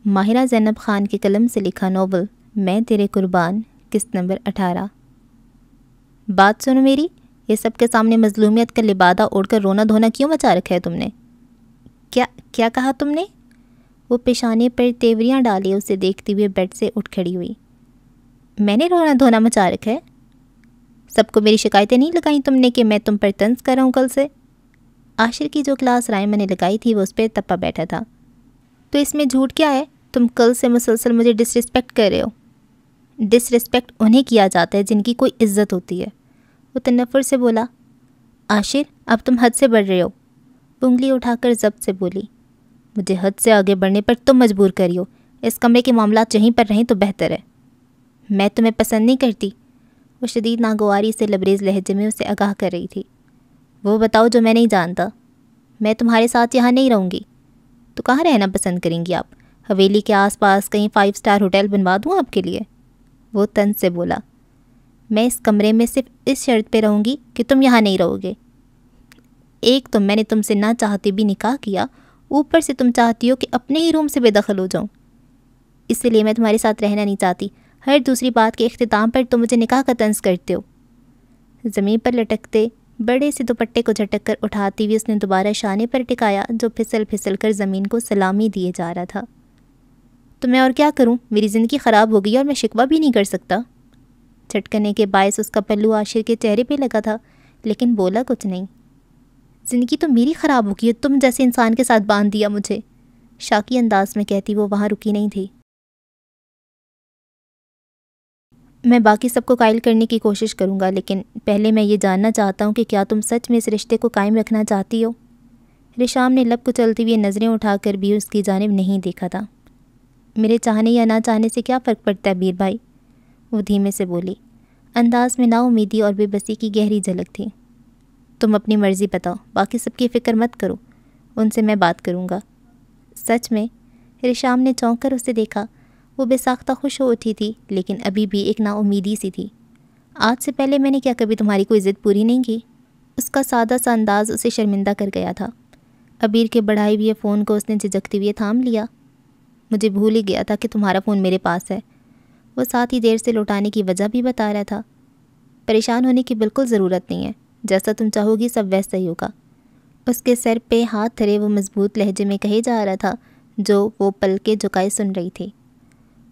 ماہرہ زینب خان کے قلم سے لکھا ناول میں تیرے قربان، قسط نمبر 18۔ بات سنو میری، یہ سب کے سامنے مظلومیت کا لبادہ اوڑھ کر رونا دھونا کیوں مچا رکھا ہے تم نے؟ کیا کہا تم نے؟ وہ پیشانے پر تیوریاں ڈالے اسے دیکھتی ہوئے بیڈ سے اٹھ کھڑی ہوئی۔ میں نے رونا دھونا مچا رکھا ہے؟ سب کو میری شکایتیں نہیں لگائیں تم نے کہ میں تم پر طنز کر رہا ہوں کل سے؟ عاشر کی جو کلاس رائے میں نے لگائی تھی وہ اس پہ تپا بیٹھا تھا۔ تو اس میں جھوٹ کیا ہے؟ تم کل سے مسلسل مجھے ڈس رسپیکٹ کر رہے ہو۔ ڈس رسپیکٹ انہیں کیا جاتا ہے جن کی کوئی عزت ہوتی ہے۔ وہ تنفر سے بولا۔ عاشر اب تم حد سے بڑھ رہے ہو، انگلی اٹھا کر ضبط سے بولی۔ مجھے حد سے آگے بڑھنے پر تم مجبور کری ہو، اس کمرے کے معاملات یہیں پر رہیں تو بہتر ہے۔ میں تمہیں پسند نہیں کرتی، وہ شدید ناگواری سے لبریز لہجے میں اسے آگاہ کر رہی تھی۔ وہ بتاؤ جو میں نہیں جانتا۔ میں تمہارے ساتھ یہاں نہیں رہوں گی۔ تو کہاں رہنا پسند کریں گی آپ؟ حویلی کے آس پاس کہیں 5 اسٹار ہوٹل بنوا دوں آپ کے لیے؟ وہ طنز سے بولا۔ میں اس کمرے میں صرف اس شرط پہ رہوں گی کہ تم یہاں نہیں رہو گے۔ ایک تو میں نے تم سے نہ چاہتے بھی نکاح کیا، اوپر سے تم چاہتی ہو کہ اپنے ہی روم سے بے دخل ہو جاؤں۔ اس لیے میں تمہارے ساتھ رہنا نہیں چاہتی۔ ہر دوسری بات کے اختتام پر تم مجھے نکاح کا طنز کرتے ہو۔ زمین پر لٹکتے بڑے سے دوپٹے کو جھٹک کر اٹھاتی ہوئی اس نے دوبارہ شانے پر ٹکایا جو پھسل پھسل کر زمین کو سلامی دیے جا رہا تھا۔ تو میں اور کیا کروں؟ میری زندگی خراب ہو گئی اور میں شکوہ بھی نہیں کر سکتا۔ جھٹکنے کے باعث اس کا پلو عاشر کے چہرے پہ لگا تھا لیکن بولا کچھ نہیں۔ زندگی تو میری خراب ہو گئی ہے، تم جیسے انسان کے ساتھ باندھ دیا مجھے، شاکی انداز میں کہتی وہ وہاں رکی نہیں تھی۔ میں باقی سب کو قائل کرنے کی کوشش کروں گا، لیکن پہلے میں یہ جاننا چاہتا ہوں کہ کیا تم سچ میں اس رشتے کو قائم رکھنا چاہتی ہو؟ رشام نے لب کچلتی ہوئی نظریں اٹھا کر بھی اس کی جانب نہیں دیکھا تھا۔ میرے چاہنے یا نہ چاہنے سے کیا فرق پڑتا ہے بیر بھائی؟ وہ دھیمے سے بولی، انداز میں نا امیدی اور بے بسی کی گہری جھلک تھی۔ تم اپنی مرضی بتاؤ، باقی سب کی فکر مت کرو، ان سے میں بات کروں گا۔ سچ میں؟ رشام نے چونک کر اسے دیکھا۔ وہ بے ساختہ خوش ہو اٹھی تھی لیکن ابھی بھی ایک نا امیدی سی تھی۔ آج سے پہلے میں نے کیا کبھی تمہاری کوئی ضد پوری نہیں کی؟ اس کا سادہ سا انداز اسے شرمندہ کر گیا تھا۔ عبیر کے بڑھائے ہوئے فون کو اس نے جھجکتے ہوئے تھام لیا۔ مجھے بھول ہی گیا تھا کہ تمہارا فون میرے پاس ہے، وہ ساتھ ہی دیر سے لوٹانے کی وجہ بھی بتا رہا تھا۔ پریشان ہونے کی بالکل ضرورت نہیں ہے، جیسا تم چاہو گی سب ویسا ہی ہوگا۔ اس کے سر پہ ہاتھ دھرے وہ مضبوط لہجے میں کہے جا رہا تھا جو وہ پل کے جھکائے سن رہی تھی۔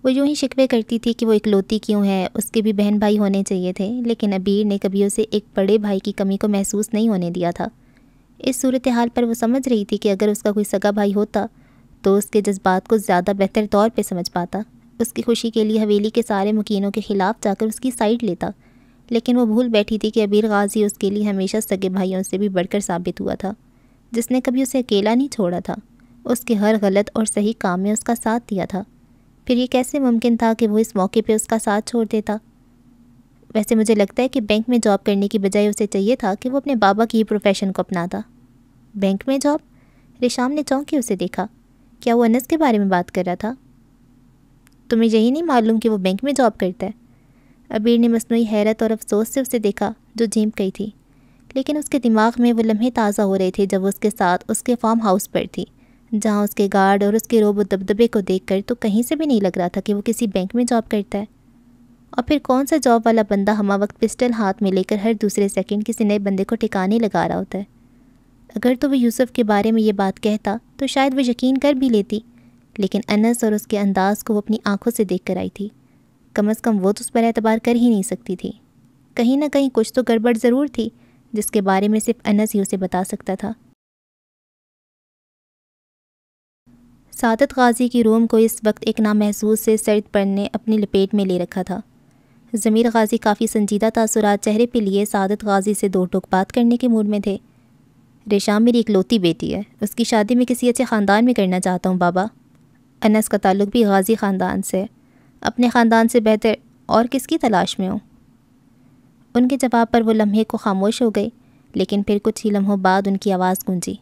وہ یوں ہی شکوے کرتی تھی کہ وہ اکلوتی کیوں ہے، اس کے بھی بہن بھائی ہونے چاہیے تھے، لیکن عبیر نے کبھی اسے ایک بڑے بھائی کی کمی کو محسوس نہیں ہونے دیا تھا۔ اس صورتحال پر وہ سمجھ رہی تھی کہ اگر اس کا کوئی سگا بھائی ہوتا تو اس کے جذبات کو زیادہ بہتر طور پہ سمجھ پاتا، اس کی خوشی کے لیے حویلی کے سارے مکینوں کے خلاف جا کر اس کی سائیڈ لیتا، لیکن وہ بھول بیٹھی تھی کہ عبیر غازی اس کے لیے ہمیشہ سگے بھائیوں سے بھی بڑھ کر ثابت ہوا تھا، جس نے کبھی اسے اکیلا نہیں چھوڑا تھا، اس کے ہر غلط اور صحیح کام میں اس کا ساتھ دیا تھا۔ پھر یہ کیسے ممکن تھا کہ وہ اس موقع پہ اس کا ساتھ چھوڑ دیتا؟ ویسے مجھے لگتا ہے کہ بینک میں جاب کرنے کی بجائے اسے چاہیے تھا کہ وہ اپنے بابا کی ہی پروفیشن کو اپناتا۔ بینک میں جاب؟ رشام نے چونک کے اسے دیکھا۔ کیا وہ انس کے بارے میں بات کر رہا تھا؟ تمہیں یہی نہیں معلوم کہ وہ بینک میں جاب کرتا ہے؟ عبیر نے مصنوعی حیرت اور افسوس سے اسے دیکھا جو جھیمک گئی تھی، لیکن اس کے دماغ میں وہ لمحے تازہ ہو رہے تھے جب وہ اس کے ساتھ اس کے فارم ہاؤس پر تھی، جہاں اس کے گارڈ اور اس کے روب و دبدبے کو دیکھ کر تو کہیں سے بھی نہیں لگ رہا تھا کہ وہ کسی بینک میں جاب کرتا ہے۔ اور پھر کون سا جاب والا بندہ ہمہ وقت پسٹل ہاتھ میں لے کر ہر دوسرے سیکنڈ کسی نئے بندے کو ٹھکانے لگا رہا ہوتا ہے؟ اگر تو وہ یوسف کے بارے میں یہ بات کہتا تو شاید وہ یقین کر بھی لیتی، لیکن انس اور اس کے انداز کو وہ اپنی آنکھوں سے دیکھ کر آئی تھی، کم از کم وہ تو اس پر اعتبار کر ہی نہیں سکتی تھی۔ کہیں نہ کہیں کچھ تو گڑبڑ ضرور تھی جس کے بارے میں صرف انس ہی اسے بتا سکتا تھا۔ سعادت غازی کی روم کو اس وقت ایک نامحسوس سے سرد پن نے اپنی لپیٹ میں لے رکھا تھا۔ ضمیر غازی کافی سنجیدہ تاثرات چہرے پہ لیے سعادت غازی سے دو ٹوک بات کرنے کے موڈ میں تھے۔ ریشام میری اکلوتی بیٹی ہے، اس کی شادی میں کسی اچھے خاندان میں کرنا چاہتا ہوں بابا۔ انس کا تعلق بھی غازی خاندان سے ہے، اپنے خاندان سے بہتر اور کس کی تلاش میں ہوں؟ ان کے جواب پر وہ لمحے کو خاموش ہو گئے، لیکن پھر کچھ ہی لمحوں بعد ان کی آواز گونجی۔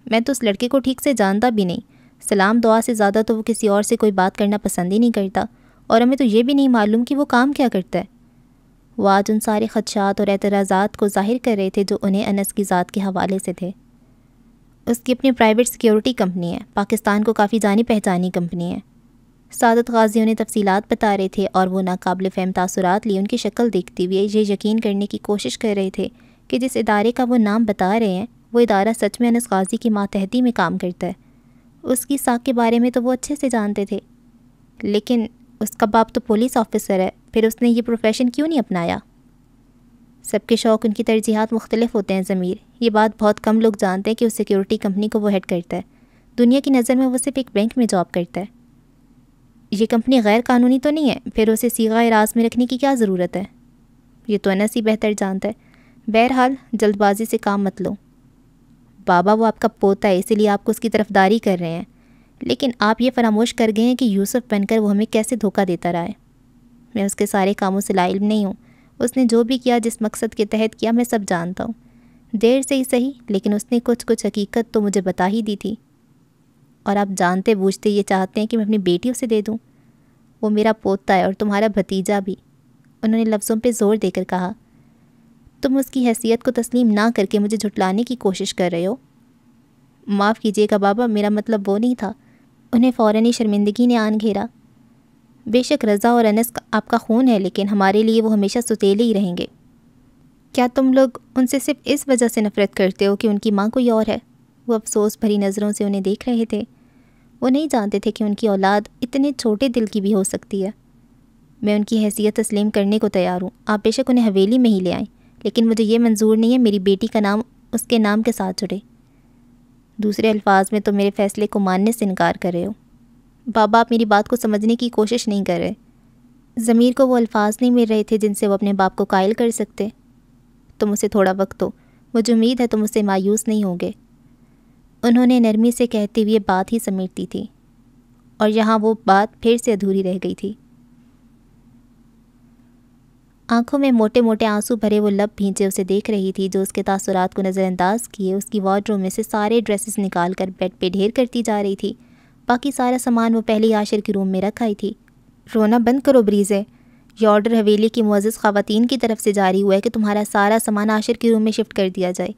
میں تو اس لڑکے کو ٹھیک سے جانتا بھی نہیں، سلام دعا سے زیادہ تو وہ کسی اور سے کوئی بات کرنا پسند ہی نہیں کرتا، اور ہمیں تو یہ بھی نہیں معلوم کہ وہ کام کیا کرتا ہے۔ وہ آج ان سارے خدشات اور اعتراضات کو ظاہر کر رہے تھے جو انہیں انس کی ذات کے حوالے سے تھے۔ اس کی اپنی پرائیویٹ سیکیورٹی کمپنی ہے، پاکستان کو کافی جانی پہچانی کمپنی ہے، سعادت غازی انہیں تفصیلات بتا رہے تھے اور وہ ناقابل فہم تاثرات لیے ان کی شکل دیکھتے ہوئے یہ یقین کرنے کی کوشش کر رہے تھے کہ جس ادارے کا وہ نام بتا رہے ہیں وہ ادارہ سچ میں انس غازی کی ماتحتی میں کام کرتا ہے۔ اس کی ساکھ کے بارے میں تو وہ اچھے سے جانتے تھے، لیکن اس کا باپ تو پولیس آفیسر ہے، پھر اس نے یہ پروفیشن کیوں نہیں اپنایا؟ سب کے شوق، ان کی ترجیحات مختلف ہوتے ہیں ضمیر، یہ بات بہت کم لوگ جانتے ہیں کہ اس سیکیورٹی کمپنی کو وہ ہیڈ کرتا ہے۔ دنیا کی نظر میں وہ صرف ایک بینک میں جاب کرتا ہے۔ یہ کمپنی غیر قانونی تو نہیں ہے، پھر اسے صیغہ اعراض میں رکھنے کی کیا ضرورت ہے؟ یہ تو انس ہی بہتر جانتا ہے۔ بہرحال جلد بازی سے کام مت لو۔ بابا وہ آپ کا پوتا ہے، اسی لیے آپ کو اس کی طرفداری کر رہے ہیں، لیکن آپ یہ فراموش کر گئے ہیں کہ یوسف بن کر وہ ہمیں کیسے دھوکہ دیتا رہا ہے۔ میں اس کے سارے کاموں سے لا علم نہیں ہوں، اس نے جو بھی کیا، جس مقصد کے تحت کیا، میں سب جانتا ہوں۔ دیر سے ہی صحیح، لیکن اس نے کچھ حقیقت تو مجھے بتا ہی دی تھی، اور آپ جانتے بوجھتے یہ چاہتے ہیں کہ میں اپنی بیٹی اسے دے دوں؟ وہ میرا پوتا ہے اور تمہارا بھتیجا بھی، انہوں نے لفظوں پہ زور دے کر کہا۔ تم اس کی حیثیت کو تسلیم نہ کر کے مجھے جھٹلانے کی کوشش کر رہے ہو۔ معاف کیجیے گا بابا، میرا مطلب وہ نہیں تھا۔ انہیں فوراً ہی شرمندگی نے آن گھیرا۔ بے شک رضا اور انس آپ کا خون ہے، لیکن ہمارے لیے وہ ہمیشہ ستیلے ہی رہیں گے۔ کیا تم لوگ ان سے صرف اس وجہ سے نفرت کرتے ہو کہ ان کی ماں کوئی اور ہے؟ وہ افسوس بھری نظروں سے انہیں دیکھ رہے تھے۔ وہ نہیں جانتے تھے کہ ان کی اولاد اتنے چھوٹے دل کی بھی ہو سکتی ہے۔ میں ان کی حیثیت تسلیم کرنے کو تیار ہوں، آپ بے شک انہیں حویلی میں ہی لے آئیں، لیکن مجھے یہ منظور نہیں ہے میری بیٹی کا نام اس کے نام کے ساتھ جڑے۔ دوسرے الفاظ میں تو میرے فیصلے کو ماننے سے انکار کر رہے ہو۔ بابا آپ میری بات کو سمجھنے کی کوشش نہیں کر رہے۔ ضمیر کو وہ الفاظ نہیں مل رہے تھے جن سے وہ اپنے باپ کو قائل کر سکتے۔ تم اسے تھوڑا وقت دو، مجھے امید ہے تم اسے مایوس نہیں ہوگے۔ انہوں نے نرمی سے کہتے ہوئے بات ہی سمیٹتی تھی، اور یہاں وہ بات پھر سے ادھوری رہ گئی تھی۔ آنکھوں میں موٹے موٹے آنسو بھرے وہ لب بھینچے اسے دیکھ رہی تھی، جو اس کے تاثرات کو نظر انداز کیے اس کی وارڈروب میں سے سارے ڈریسز نکال کر بیڈ پہ ڈھیر کرتی جا رہی تھی۔ باقی سارا سامان وہ پہلی عاشر کے روم میں رکھ آئی تھی۔ رونا بند کرو بریزے، یہ آرڈر حویلی کی معزز خواتین کی طرف سے جاری ہوا ہے کہ تمہارا سارا سامان عاشر کے روم میں شفٹ کر دیا جائے۔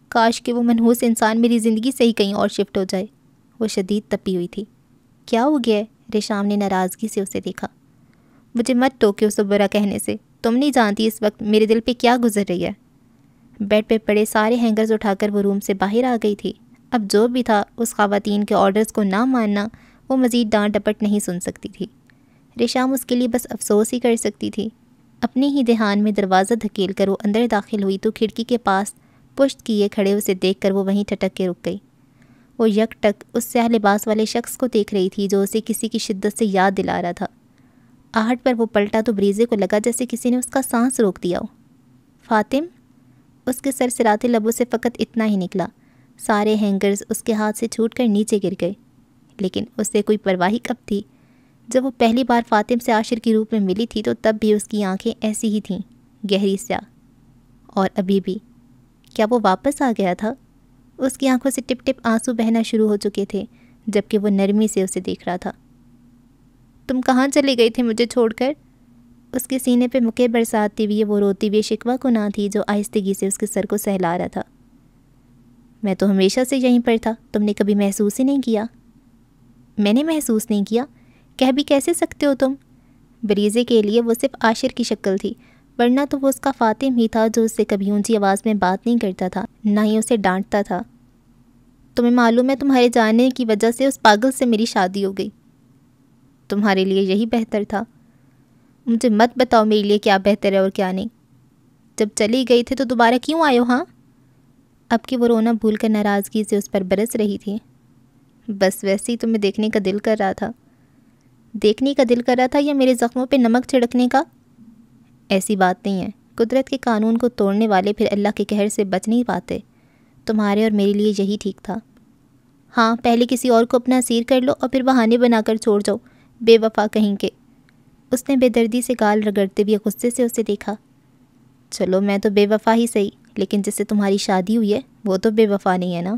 کاش کہ وہ منحوس انسان میری زندگی سے ہی کہیں اور شفٹ ہو جائے۔ وہ شدید تپی ہوئی تھی۔ کیا ہو گیا ہے؟ ریشام نے ناراضگی سے اسے دیکھا۔ مجھے مت ٹوکے اسے برا کہنے سے، تم نہیں جانتی اس وقت میرے دل پہ کیا گزر رہی ہے۔ بیڈ پہ پڑے سارے ہینگرز اٹھا کر وہ روم سے باہر آ گئی تھی۔ اب جو بھی تھا، اس خواتین کے آرڈرز کو نہ ماننا، وہ مزید ڈانٹ ڈپٹ نہیں سن سکتی تھی۔ ریشام اس کے لیے بس افسوس ہی کر سکتی تھی۔ اپنی ہی دھیان میں دروازہ دھکیل کر وہ اندر داخل ہوئی تو کھڑکی کے پاس پشت کیے کھڑے اسے دیکھ کر وہ وہیں ٹھٹک کے رک گئی۔ وہ یک ٹک اس سیاہ لباس والے شخص کو دیکھ رہی تھی جو اسے کسی کی شدت سے یاد دلا رہا تھا۔ آہٹ پر وہ پلٹا تو بریزے کو لگا جیسے کسی نے اس کا سانس روک دیا ہو۔ فاطم؟ اس کے سرسراتے لبوں سے فقط اتنا ہی نکلا۔ سارے ہینگرز اس کے ہاتھ سے چھوٹ کر نیچے گر گئے، لیکن اسے کوئی پرواہی کب تھی؟ جب وہ پہلی بار فاطم سے عاشر کے روپ میں ملی تھی تو تب بھی اس کی آنکھیں ایسی ہی تھیں، گہری سیاہ۔ اور ابھی بھی کیا وہ واپس آ گیا تھا؟ اس کی آنکھوں سے ٹپ ٹپ آنسو بہنا شروع ہو چکے تھے، جبکہ وہ نرمی سے اسے دیکھ رہا تھا۔ تم کہاں چلے گئے تھے مجھے چھوڑ کر؟ اس کے سینے پہ مکے برساتی ہوئی وہ روتی ہوئی شکوہ کو نہ تھی جو آہستگی سے اس کے سر کو سہلا رہا تھا۔ میں تو ہمیشہ سے یہیں پر تھا، تم نے کبھی محسوس ہی نہیں کیا؟ میں نے محسوس نہیں کیا؟ کہہ بھی کیسے سکتے ہو تم؟ بریزے کے لیے وہ صرف عاشر کی شکل تھی، ورنہ تو وہ اس کا فاطم ہی تھا جو اس سے کبھی اونچی آواز میں بات نہیں کرتا تھا، نہ ہی اسے ڈانٹتا تھا۔ تمہیں معلوم ہے تمہارے جانے کی وجہ سے اس پاگل سے میری شادی ہو گئی۔ تمہارے لیے یہی بہتر تھا۔ مجھے مت بتاؤ میرے لیے کیا بہتر ہے اور کیا نہیں۔ جب چلی گئی تھے تو دوبارہ کیوں آئے ہو؟ ہاں؟ اب کہ وہ رونا بھول کر ناراضگی سے اس پر برس رہی تھی۔ بس ویسے ہی تمہیں دیکھنے کا دل کر رہا تھا۔ دیکھنے کا دل کر رہا تھا یا میرے زخموں پہ نمک چھڑکنے کا؟ ایسی بات نہیں ہے، قدرت کے قانون کو توڑنے والے پھر اللہ کے قہر سے بچ نہیں پاتے۔ تمہارے اور میرے لیے یہی ٹھیک تھا۔ ہاں، پہلے کسی اور کو اپنا اسیر کر لو اور پھر بہانے بنا کر چھوڑ جاؤ، بے وفا کہیں کے۔ اس نے بے دردی سے گال رگڑتے ہوئے غصے سے اسے دیکھا۔ چلو میں تو بے وفا ہی صحیح، لیکن جس سے تمہاری شادی ہوئی ہے وہ تو بے وفا نہیں ہے نا۔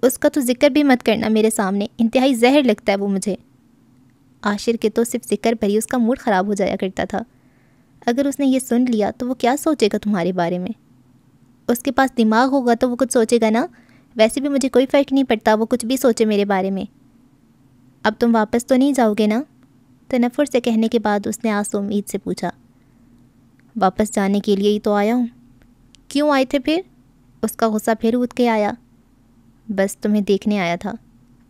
اس کا تو ذکر بھی مت کرنا میرے سامنے، انتہائی زہر لگتا ہے وہ مجھے۔ عاشر کے تو صرف ذکر پر ہی اس کا موڈ خراب ہو جایا کرتا تھا۔ اگر اس نے یہ سن لیا تو وہ کیا سوچے گا تمہارے بارے میں؟ اس کے پاس دماغ ہوگا تو وہ کچھ سوچے گا نا۔ ویسے بھی مجھے کوئی فرق نہیں پڑتا وہ کچھ بھی سوچے میرے بارے میں۔ اب تم واپس تو نہیں جاؤ گے نا؟ تنفر سے کہنے کے بعد اس نے آس و امید سے پوچھا۔ واپس جانے کے لیے ہی تو آیا ہوں۔ کیوں آئے تھے پھر؟ اس کا غصہ پھر اٹھ کے آیا۔ بس تمہیں دیکھنے آیا تھا۔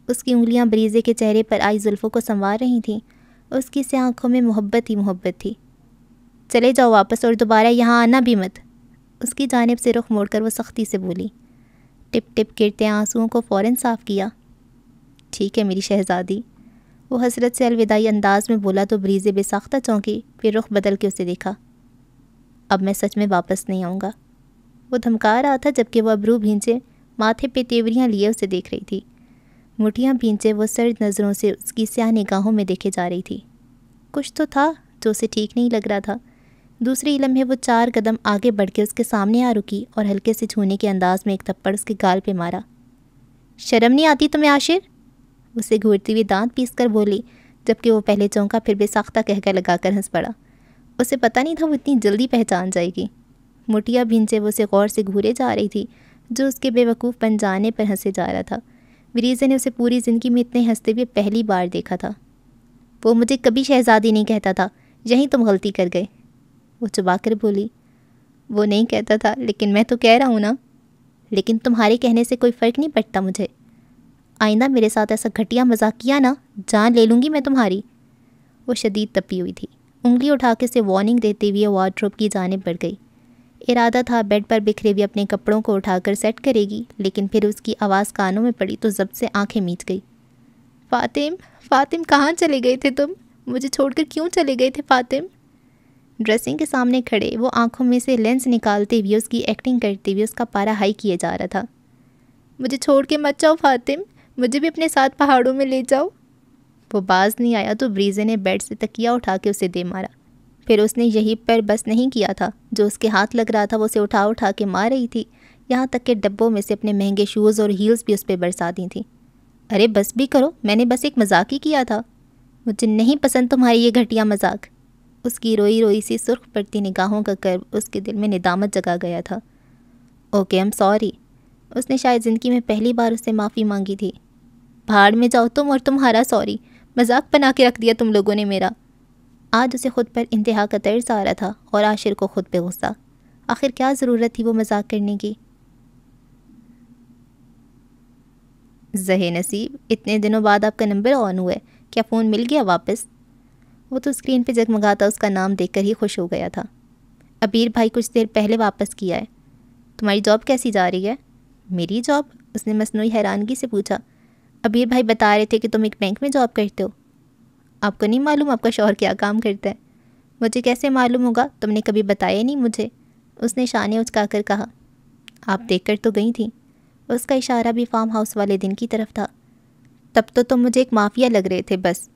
اس کی انگلیاں بریزے کے چہرے پر آئی زلفوں کو سنوار رہی تھیں۔ اس کی سیاہ آنکھوں میں محبت ہی محبت تھی۔ چلے جاؤ واپس اور دوبارہ یہاں آنا بھی مت۔ اس کی جانب سے رخ موڑ کر وہ سختی سے بولی۔ ٹپ ٹپ گرتے آنسوؤں کو فوراً صاف کیا۔ ٹھیک ہے میری شہزادی۔ وہ حسرت سے الوداعی انداز میں بولا تو بریزے بے ساختہ چونکی، پھر رخ بدل کے اسے دیکھا۔ اب میں سچ میں واپس نہیں آؤں گا۔ وہ دھمکا رہا تھا جبکہ وہ ابرو بھینچے ماتھے پہ تیوریاں لیے اسے دیکھ رہی تھی۔ مٹھیاں بھینچے وہ سرد نظروں سے اس کی سیاہ نگاہوں میں دیکھے جا رہی تھی۔ کچھ تو تھا جو اسے ٹھیک نہیں لگ رہا تھا۔ دوسری لمحے وہ 4 قدم آگے بڑھ کے اس کے سامنے آ رکی اور ہلکے سے چھونے کے انداز میں ایک تھپڑ اس کے گال پہ مارا۔ شرم نہیں آتی تمہیں عاشر؟ اسے گھورتی ہوئی دانت پیس کر بولی، جبکہ وہ پہلے چونکا پھر بے ساختہ کہکا لگا کر ہنس پڑا۔ اسے پتہ نہیں تھا وہ اتنی جلدی پہچان جائے گی۔ مٹیاں بھینچے وہ اسے غور سے گھورے جا رہی تھی جو اس کے بے وقوف بن جانے پر ہنسے جا رہا تھا۔ بریزے نے اسے پوری زندگی میں اتنے ہنستے ہوئے پہلی بار دیکھا تھا۔ وہ مجھے کبھی شہزادی نہیں کہتا تھا، یہیں تم غلطی کر گئے۔ وہ چبا کر بولی۔ وہ نہیں کہتا تھا لیکن میں تو کہہ رہا ہوں نا۔ لیکن تمہارے کہنے سے کوئی فرق نہیں پڑتا مجھے۔ آئندہ میرے ساتھ ایسا گھٹیا مذاق کیا نا، جان لے لوں گی میں تمہاری۔ وہ شدید تپی ہوئی تھی۔ انگلی اٹھا کے اسے وارننگ دیتے ہوئے وارڈروب کی جانب بڑھ گئی۔ ارادہ تھا بیڈ پر بکھرے ہوئے اپنے کپڑوں کو اٹھا کر سیٹ کرے گی، لیکن پھر اس کی آواز کانوں میں پڑی تو ضبط سے آنکھیں میچ گئی۔ فاطم کہاں چلے گئے تھے تم؟ مجھے چھوڑ کر کیوں چلے گئے تھے فاطم؟ ڈریسنگ کے سامنے کھڑے وہ آنکھوں میں سے لینس نکالتے ہوئے اس کی ایکٹنگ کرتے ہوئے اس کا پارا ہائی کیے جا رہا تھا۔ مجھے چھوڑ کے مت جاؤ فاطم، مجھے بھی اپنے ساتھ پہاڑوں میں لے جاؤ۔ وہ باز نہیں آیا تو بریزے نے بیڈ سے تکیہ اٹھا کے اسے دے مارا۔ پھر اس نے یہی پر بس نہیں کیا تھا، جو اس کے ہاتھ لگ رہا تھا وہ اسے اٹھا کے مار رہی تھی، یہاں تک کہ ڈبوں میں سے اپنے مہنگے شوز اور ہیلز بھی اس پہ برسا دی تھیں۔ ارے بس بھی کرو، میں نے بس ایک مذاق ہی کیا تھا۔ مجھے نہیں پسند تمہاری یہ گھٹیا مذاق۔ اس کی روئی روئی سی سرخ پڑتی نگاہوں کا کرب اس کے دل میں ندامت جگا گیا تھا۔ Okay I'm sorry. اس نے شاید زندگی میں پہلی بار اس سے معافی مانگی تھی۔ بھاڑ میں جاؤ تم اور تمہارا سوری، مذاق بنا کے رکھ دیا تم لوگوں نے میرا۔ آج اسے خود پر انتہا کا طرز آ رہا تھا اور عاشر کو خود پہ غصہ۔ آخر کیا ضرورت تھی وہ مذاق کرنے کی؟ زہے نصیب، اتنے دنوں بعد آپ کا نمبر آن ہوا ہے، کیا فون مل گیا واپس؟ وہ تو اسکرین پہ جگمگاتا اس کا نام دیکھ کر ہی خوش ہو گیا تھا۔ ابیر بھائی کچھ دیر پہلے واپس کیا ہے۔ تمہاری جاب کیسی جا رہی ہے؟ میری جاب؟ اس نے مصنوعی حیرانگی سے پوچھا۔ ابیر بھائی بتا رہے تھے کہ تم ایک بینک میں جاب کرتے ہو۔ آپ کو نہیں معلوم آپ کا شوہر کیا کام کرتا ہے؟ مجھے کیسے معلوم ہوگا، تم نے کبھی بتایا نہیں مجھے، اس نے شانے اچکا کر کہا۔ آپ دیکھ کر تو گئی تھیں۔ اس کا اشارہ بھی فارم ہاؤس والے دن کی طرف تھا۔ تب تو تم مجھے ایک مافیا لگ رہے تھے بس۔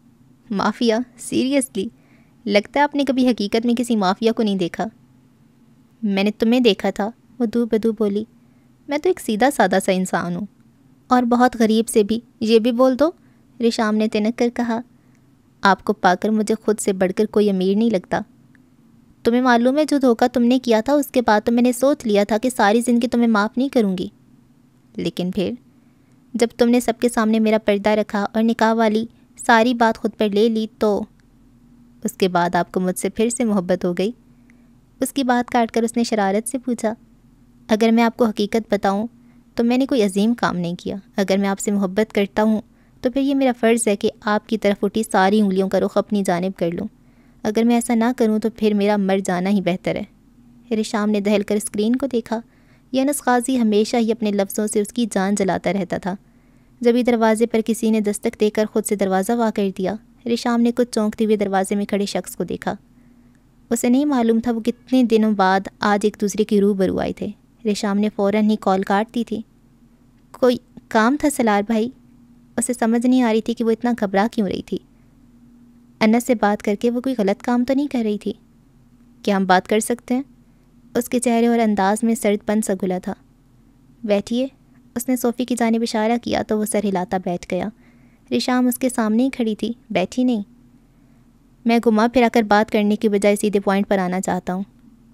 مافیا؟ سیریسلی؟ لگتا ہے آپ نے کبھی حقیقت میں کسی مافیا کو نہیں دیکھا۔ میں نے تمہیں دیکھا تھا، وہ دو بدو بولی۔ میں تو ایک سیدھا سادہ سا انسان ہوں، اور بہت غریب سے بھی، یہ بھی بول دو، رشام نے تنک کر کہا۔ آپ کو پا کر مجھے خود سے بڑھ کر کوئی امیر نہیں لگتا۔ تمہیں معلوم ہے جو دھوکہ تم نے کیا تھا اس کے بعد تو میں نے سوچ لیا تھا کہ ساری زندگی تمہیں معاف نہیں کروں گی۔ لیکن پھر جب تم نے سب کے سامنے میرا پردہ رکھا اور نکاح والی ساری بات خود پر لے لی تو اس کے بعد آپ کو مجھ سے پھر سے محبت ہو گئی۔ اس کی بات کاٹ کر اس نے شرارت سے پوچھا۔ اگر میں آپ کو حقیقت بتاؤں تو میں نے کوئی عظیم کام نہیں کیا۔ اگر میں آپ سے محبت کرتا ہوں تو پھر یہ میرا فرض ہے کہ آپ کی طرف اٹھی ساری انگلیوں کا رخ اپنی جانب کر لوں۔ اگر میں ایسا نہ کروں تو پھر میرا مر جانا ہی بہتر ہے۔ رشام نے دہل کر اسکرین کو دیکھا۔ یونس قاضی ہمیشہ ہی اپنے لفظوں سے اس کی جان جلاتا رہتا تھا۔ جبھی دروازے پر کسی نے دستک دے کر خود سے دروازہ وا کر دیا، رشام نے کچھ چونکتے ہوئے دروازے میں کھڑے شخص کو دیکھا۔ اسے نہیں معلوم تھا وہ کتنے دنوں بعد آج ایک دوسرے کی روبرو آئے تھے۔ رشام نے فوراً ہی کال کاٹ دی تھی۔ کوئی کام تھا سلار بھائی؟ اسے سمجھ نہیں آ رہی تھی کہ وہ اتنا گھبرا کیوں رہی تھی۔ انس سے بات کر کے وہ کوئی غلط کام تو نہیں کر رہی تھی؟ کیا ہم بات کر سکتے ہیں؟ اس کے چہرے اور انداز میں سرد پن سا گھلا تھا۔ بیٹھیے، اس نے صوفی کی جانب اشارہ کیا تو وہ سر ہلاتا بیٹھ گیا۔ رشام اس کے سامنے ہی کھڑی تھی، بیٹھی نہیں۔ میں گھما پھرا کر بات کرنے کی بجائے سیدھے پوائنٹ پر آنا چاہتا ہوں۔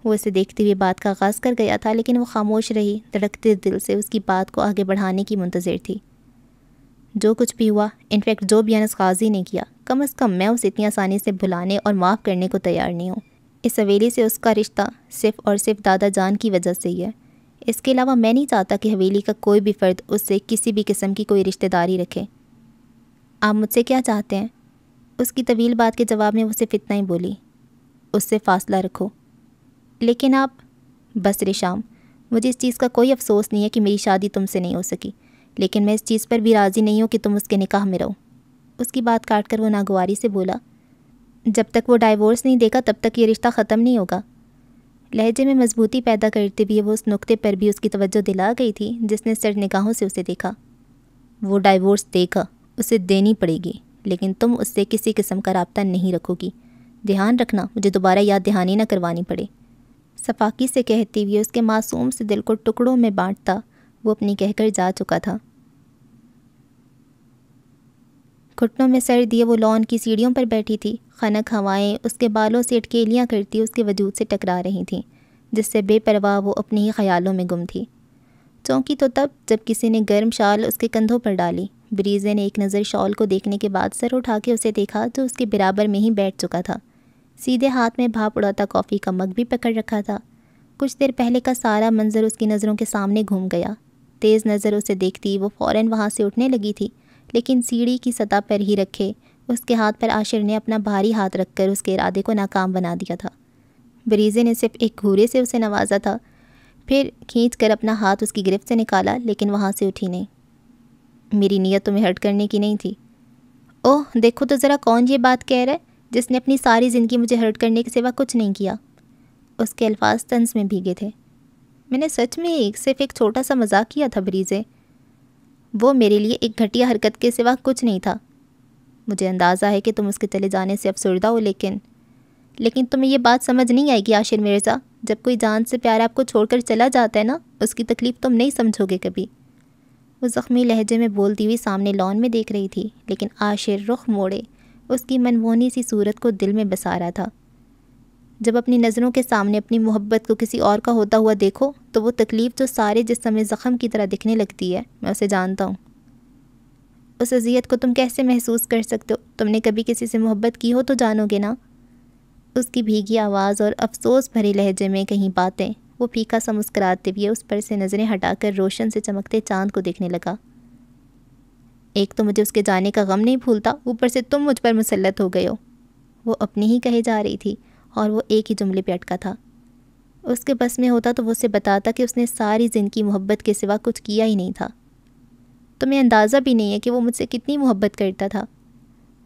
وہ اسے دیکھتے ہوئے بات کا آغاز کر گیا تھا، لیکن وہ خاموش رہی، دھڑکتے دل سے اس کی بات کو آگے بڑھانے کی منتظر تھی۔ جو کچھ بھی ہوا، انفیکٹ جو بھی انس غازی نے کیا، کم از کم میں اسے اتنی آسانی سے بھلانے اور معاف کرنے کو تیار نہیں ہوں۔ اس حویلی سے اس کا رشتہ صرف اور صرف دادا جان کی وجہ سے ہی ہے۔ اس کے علاوہ میں نہیں چاہتا کہ حویلی کا کوئی بھی فرد اس سے کسی بھی قسم کی کوئی رشتہ داری رکھے۔ آپ مجھ سے کیا چاہتے ہیں؟ اس کی طویل بات کے جواب میں وہ صرف اتنا ہی بولی، اس سے فاصلہ رکھو۔ لیکن آپ… بس ریشام، مجھے اس چیز کا کوئی افسوس نہیں ہے کہ میری شادی تم سے نہیں ہو سکی، لیکن میں اس چیز پر بھی راضی نہیں ہوں کہ تم اس کے نکاح میں رہو۔ اس کی بات کاٹ کر وہ ناگواری سے بولا، جب تک وہ ڈائیورس نہیں دے گا تب تک یہ رشتہ ختم نہیں ہوگا۔ لہجے میں مضبوطی پیدا کرتے ہوئے وہ اس نقطے پر بھی اس کی توجہ دلا گئی تھی جس نے سرد نگاہوں سے اسے دیکھا۔ وہ ڈائیورس دے گا، اسے دینی پڑے گی، لیکن تم اس سے کسی قسم کا رابطہ نہیں رکھو گی۔ دھیان رکھنا مجھے دوبارہ یاد دہانی نہ کروانی پڑے۔ صفاقی سے کہتی ہوئے اس کے معصوم سے دل کو ٹکڑوں میں بانٹتا وہ اپنی کہہ کر جا چکا تھا۔ گھٹنوں میں سر دیے وہ لان کی سیڑھیوں پر بیٹھی تھی۔ خنک ہوائیں اس کے بالوں سے اٹکیلیاں کرتی اس کے وجود سے ٹکرا رہی تھیں، جس سے بے پرواہ وہ اپنے ہی خیالوں میں گم تھی۔ چونکی تو تب جب کسی نے گرم شال اس کے کندھوں پر ڈالی۔ بریزے نے ایک نظر شال کو دیکھنے کے بعد سر اٹھا کے اسے دیکھا جو اس کے برابر میں ہی بیٹھ چکا تھا۔ سیدھے ہاتھ میں بھاپ اڑاتا کافی کا مگ بھی پکڑ رکھا تھا۔ کچھ دیر پہلے کا سارا منظر اس کی نظروں کے سامنے گھوم گیا۔ تیز نظر اسے دیکھتی وہ فوراً وہاں سے اٹھنے لگی تھی، لیکن سیڑھی کی سطح پر ہی رکھے اس کے ہاتھ پر عاشر نے اپنا بھاری ہاتھ رکھ کر اس کے ارادے کو ناکام بنا دیا تھا۔ بریزے نے صرف ایک گھورے سے اسے نوازا تھا، پھر کھینچ کر اپنا ہاتھ اس کی گرفت سے نکالا، لیکن وہاں سے اٹھی نہیں۔ میری نیت تمہیں ہرٹ کرنے کی نہیں تھی۔ اوہ دیکھو تو ذرا کون یہ بات کہہ رہا ہے جس نے اپنی ساری زندگی مجھے ہرٹ کرنے کے سوا کچھ نہیں کیا۔ اس کے الفاظ طنز میں بھیگے تھے۔ میں نے سچ میں صرف ایک چھوٹا سا مذاق کیا تھا بریزے، وہ میرے لیے ایک گھٹیا حرکت کے سوا کچھ نہیں تھا۔ مجھے اندازہ ہے کہ تم اس کے چلے جانے سے افسردہ ہو، لیکن تمہیں یہ بات سمجھ نہیں آئے گی عاشر مرزا، جب کوئی جان سے پیارا آپ کو چھوڑ کر چلا جاتا ہے نا، اس کی تکلیف تم نہیں سمجھو گے کبھی۔ وہ زخمی لہجے میں بولتی ہوئی سامنے لان میں دیکھ رہی تھی، لیکن عاشر رخ موڑے اس کی منمونی سی صورت کو دل میں بسا رہا تھا۔ جب اپنی نظروں کے سامنے اپنی محبت کو کسی اور کا ہوتا ہوا دیکھو تو وہ تکلیف جو سارے جسم میں زخم کی طرح دکھنے لگتی ہے، میں اسے جانتا ہوں۔ اس اذیت کو تم کیسے محسوس کر سکتے ہو؟ تم نے کبھی کسی سے محبت کی ہو تو جانو گے نا۔ اس کی بھیگی آواز اور افسوس بھرے لہجے میں کہیں باتیں۔ وہ پھیکا سا مسکراتے ہوئے اس پر سے نظریں ہٹا کر روشن سے چمکتے چاند کو دیکھنے لگا۔ ایک تو مجھے اس کے جانے کا غم نہیں بھولتا، اوپر سے تم مجھ پر مسلط ہو گئے ہو۔ وہ اپنی ہی کہے جا رہی تھی اور وہ ایک ہی جملے پہ اٹکا تھا۔ اس کے بس میں ہوتا تو وہ اسے بتاتا کہ اس نے ساری زندگی محبت کے سوا کچھ کیا ہی نہیں تھا۔ تمہیں اندازہ بھی نہیں ہے کہ وہ مجھ سے کتنی محبت کرتا تھا۔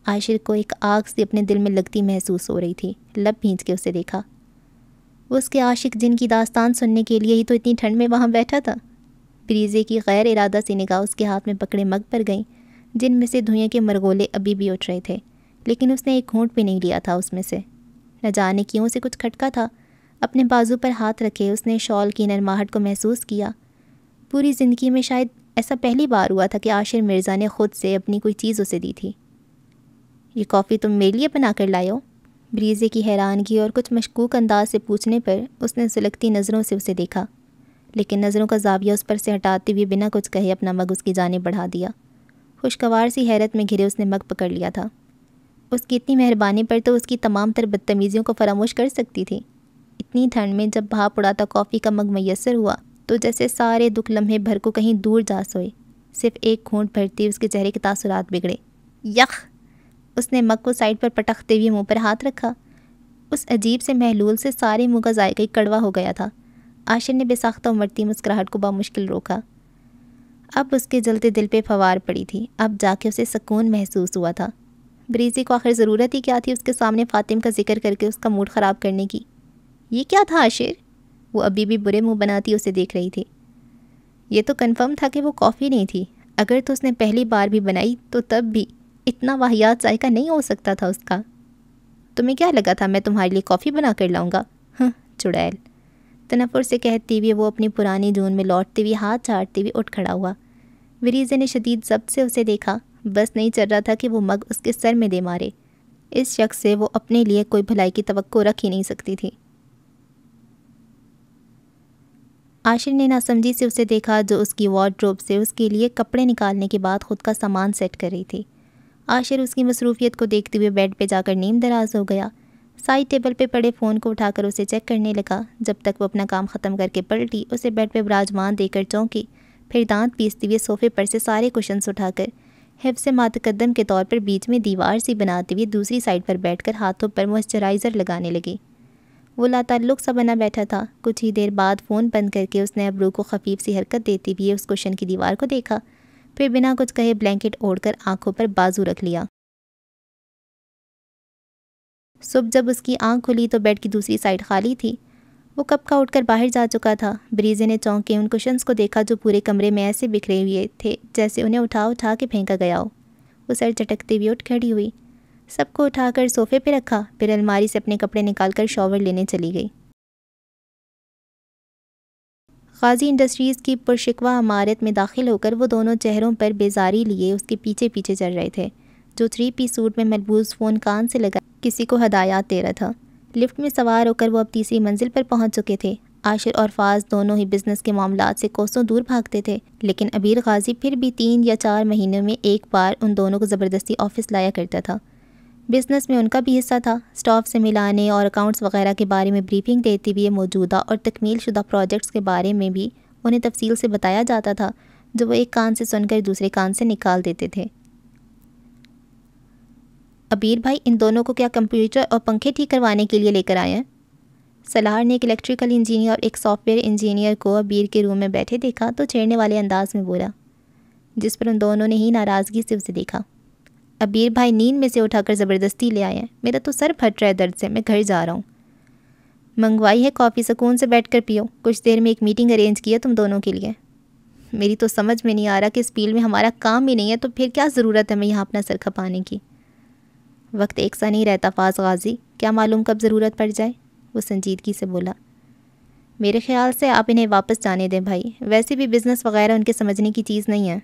عاشر کو ایک آگ سی اپنے دل میں لگتی محسوس ہو رہی تھی۔ لب بھینچ کے اسے دیکھا۔ وہ اس کے عاشق جن کی داستان سننے کے لیے ہی تو اتنی ٹھنڈ میں وہاں بیٹھا تھا۔ بریزے کی غیر ارادہ سی نگاہ اس کے ہاتھ میں پکڑے مگ پر گئیں، جن میں سے دھوئیں کے مرغولے ابھی بھی اٹھ رہے تھے، لیکن اس نے ایک گھونٹ بھی نہیں لیا تھا اس میں سے۔ نہ جانے کیوں سے کچھ کھٹکا تھا۔ اپنے بازو پر ہاتھ رکھے اس نے شال کی نرماہٹ کو محسوس کیا۔ پوری زندگی میں شاید ایسا پہلی بار ہوا تھا کہ عاشر مرزا نے خود سے اپنی کوئی چیز اسے دی تھی۔ یہ کافی تم میرے لیے بنا کر لائے ہو؟ بریزے کی حیرانگی اور کچھ مشکوک انداز سے پوچھنے پر اس نے سلگتی نظروں سے اسے دیکھا، لیکن نظروں کا زاویہ اس پر سے ہٹاتے ہوئے بنا کچھ کہے اپنا مگ اس کی جانب بڑھا دیا۔ خوشگوار سی حیرت میں گھرے اس نے مگ پکڑ لیا تھا۔ اس کی اتنی مہربانی پر تو اس کی تمام تر بدتمیزیوں کو فراموش کر سکتی تھی۔ اتنی ٹھنڈ میں جب بھاپ اڑاتا کافی کا مگ میسر ہوا تو جیسے سارے دکھ لمحے بھر کو کہیں دور جا سوئے۔ صرف ایک گھونٹ بھرتی اس کے چہرے کے تاثرات بگڑے۔ یخ! اس نے مگ کو سائڈ پر پٹکتے ہوئے منہ پر ہاتھ رکھا۔ اس عجیب سے محلول سے سارے منہ کا ذائقہ کڑوا ہو گیا تھا۔ عاشر نے بے ساختہ امڑتی مسکراہٹ کو بامشکل روکا۔ اب اس کے جلتے دل پہ فوار پڑی تھی۔ اب جا کے اسے سکون محسوس ہوا تھا۔ بریزی کو آخر ضرورت ہی کیا تھی اس کے سامنے فاطم کا ذکر کر کے اس کا موڈ خراب کرنے کی؟ یہ کیا تھا عاشر؟ وہ ابھی بھی برے منہ بناتی اسے دیکھ رہی تھی۔ یہ تو کنفرم تھا کہ وہ کافی نہیں تھی۔ اگر تو اس نے پہلی بار بھی بنائی تو تب بھی اتنا واہیات ذائقہ نہیں ہو سکتا تھا اس کا۔ تمہیں کیا لگا تھا میں تمہارے لیے کافی بنا کر لاؤں گا؟ ہاں چڑیل! تنفر سے کہتی ہوئے وہ اپنی پرانی جون میں لوٹتے ہوئے ہاتھ چاٹتے ہوئے اٹھ کھڑا ہوا۔ بریزے نے شدید ضبط سے اسے دیکھا، بس نہیں چل رہا تھا کہ وہ مگ اس کے سر میں دے مارے۔ اس شخص سے وہ اپنے لیے کوئی بھلائی کی توقع رکھ ہی نہیں سکتی تھی۔ عاشر نے ناسمجھی سے اسے دیکھا جو اس کی وارڈروب سے اس کے لیے کپڑے نکالنے کے بعد خود کا سامان سیٹ کر رہی تھی۔ عاشر اس کی مصروفیت کو دیکھتے ہوئے بیڈ پہ جا کر نیم دراز ہو گیا۔ سائڈ ٹیبل پہ پڑے فون کو اٹھا کر اسے چیک کرنے لگا۔ جب تک وہ اپنا کام ختم کر کے پلٹی، اسے بیڈ پہ براجمان دے کر چونکی، پھر دانت پیستے ہوئے صوفے پر سے سارے کشنز اٹھا کر حفظ متقدم کے طور پر بیچ میں دیوار سی بناتے ہوئے دوسری سائڈ پر بیٹھ کر ہاتھوں پر موئسچرائزر لگانے لگی۔ وہ لاتعلق سا بنا بیٹھا تھا۔ کچھ ہی دیر بعد فون بند کر کے اس نے ابرو کو خفیف سی حرکت دیتے ہوئے اس کشن کی دیوار کو دیکھا، پھر بنا کچھ کہے بلینکٹ اوڑھ کر آنکھوں پر بازو رکھ لیا۔ صبح جب اس کی آنکھ کھلی تو بیڈ کی دوسری سائڈ خالی تھی۔ وہ کب کا اٹھ کر باہر جا چکا تھا۔ بریزے نے چونک کے ان کشنز کو دیکھا جو پورے کمرے میں ایسے بکھرے ہوئے تھے جیسے انہیں اٹھا کے پھینکا گیا ہو۔ وہ سر چٹکتے ہوئے اٹھ کھڑی ہوئی، سب کو اٹھا کر صوفے پہ رکھا، پھر الماری سے اپنے کپڑے نکال کر شاور لینے چلی گئی۔ غازی انڈسٹریز کی پرشکوہ عمارت میں داخل ہو کر وہ دونوں چہروں پر بیزاری لیے اس کے پیچھے پیچھے چل رہے تھے، جو 3 پیس سوٹ میں ملبوس فون کان سے لگا کسی کو ہدایات دے رہا تھا۔ لفٹ میں سوار ہو کر وہ اب تیسری منزل پر پہنچ چکے تھے۔ عاشر اور فاض دونوں ہی بزنس کے معاملات سے کوسوں دور بھاگتے تھے، لیکن عبیر غازی پھر بھی 3 یا 4 مہینوں میں ایک بار ان دونوں کو زبردستی آفس لایا کرتا تھا۔ بزنس میں ان کا بھی حصہ تھا۔ سٹاف سے ملانے اور اکاؤنٹس وغیرہ کے بارے میں بریفنگ دیتے ہوئے موجودہ اور تکمیل شدہ پروجیکٹس کے بارے میں بھی انہیں تفصیل سے بتایا جاتا تھا، جو وہ ایک کان سے سن کر دوسرے کان سے نکال دیتے تھے۔ عبیر بھائی، ان دونوں کو کیا کمپیوٹر اور پنکھے ٹھیک کروانے کے لیے لے کر آئے ہیں؟ سلار نے ایک الیکٹریکل انجینئر اور ایک سافٹ ویئر انجینئر کو عبیر کے روم میں بیٹھے دیکھا تو چھیڑنے والے انداز میں بولا، جس پر ان دونوں نے ہی ناراضگی سے اسے دیکھا۔ عبیر بھائی نیند میں سے اٹھا کر زبردستی لے آئے ہیں، میرا تو سر پھٹ رہا ہے درد سے، میں گھر جا رہا ہوں۔ منگوائی ہے کافی، سکون سے بیٹھ کر پیو، کچھ دیر میں ایک میٹنگ ارینج کی ہے تم دونوں کے لیے۔ میری تو سمجھ میں نہیں آ رہا کہ اس فیلڈ میں ہمارا کام ہی نہیں ہے تو پھر کیا ضرورت ہے میں یہاں اپنا سر کھپانے کی۔ وقت ایک سا نہیں رہتا فاض غازی، کیا معلوم کب ضرورت پڑ جائے، وہ سنجیدگی سے بولا۔ میرے خیال سے آپ انہیں واپس جانے دیں بھائی، ویسے بھی بزنس وغیرہ ان کے سمجھنے کی چیز نہیں ہے۔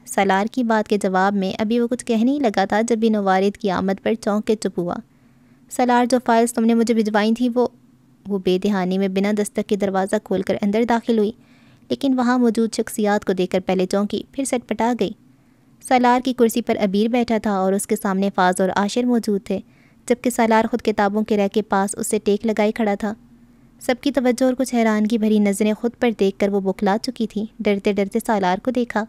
سالار کی بات کے جواب میں ابھی وہ کچھ کہنے ہی لگا تھا جب بن وارد کی آمد پر چونک کے چپ ہوا۔ سالار، جو فائلز تم نے مجھے بھجوائی تھیں وہ بے دہانی میں بنا دستک کے دروازہ کھول کر اندر داخل ہوئی، لیکن وہاں موجود شخصیات کو دیکھ کر پہلے چونکی، پھر سٹ پٹا گئی۔ سالار کی کرسی پر عبیر بیٹھا تھا اور اس کے سامنے فاض اور عاشر موجود تھے، جبکہ سالار خود کتابوں کے ریک کے پاس اس سے ٹیک لگائے کھڑا تھا۔ سب کی توجہ اور کچھ حیرانگی بھری نظریں خود پر دیکھ کر وہ بکھلا چکی تھی۔ ڈرتے ڈرتے سالار کو دیکھا۔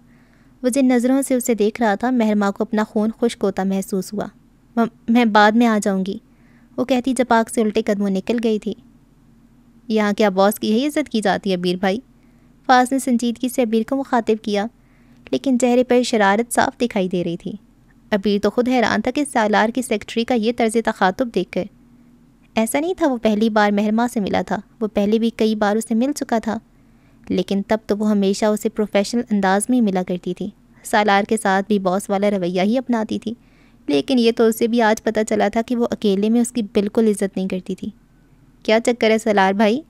وہ جن نظروں سے اسے دیکھ رہا تھا، مہرما کو اپنا خون خشک ہوتا محسوس ہوا۔ میں بعد میں آ جاؤں گی، وہ کہتی جپاک سے الٹے قدموں نکل گئی تھی۔ یہاں کیا باس کی یہی عزت کی جاتی ہے عبیر بھائی؟ فاض نے سنجیدگی سے عبیر کو مخاطب کیا، لیکن چہرے پر شرارت صاف دکھائی دے رہی تھی۔ عبیر تو خود حیران تھا کہ سالار کی سیکرٹری کا یہ طرز تخاطب دیکھ کر۔ ایسا نہیں تھا وہ پہلی بار مہرما سے ملا تھا، وہ پہلے بھی کئی بار اسے مل چکا تھا، لیکن تب تو وہ ہمیشہ اسے پروفیشنل انداز میں ہی ملا کرتی تھی، سالار کے ساتھ بھی باس والا رویہ ہی اپناتی تھی، لیکن یہ تو اسے بھی آج پتہ چلا تھا کہ وہ اکیلے میں اس کی بالکل عزت نہیں کرتی تھی۔ کیا چکر ہے سالار بھائی؟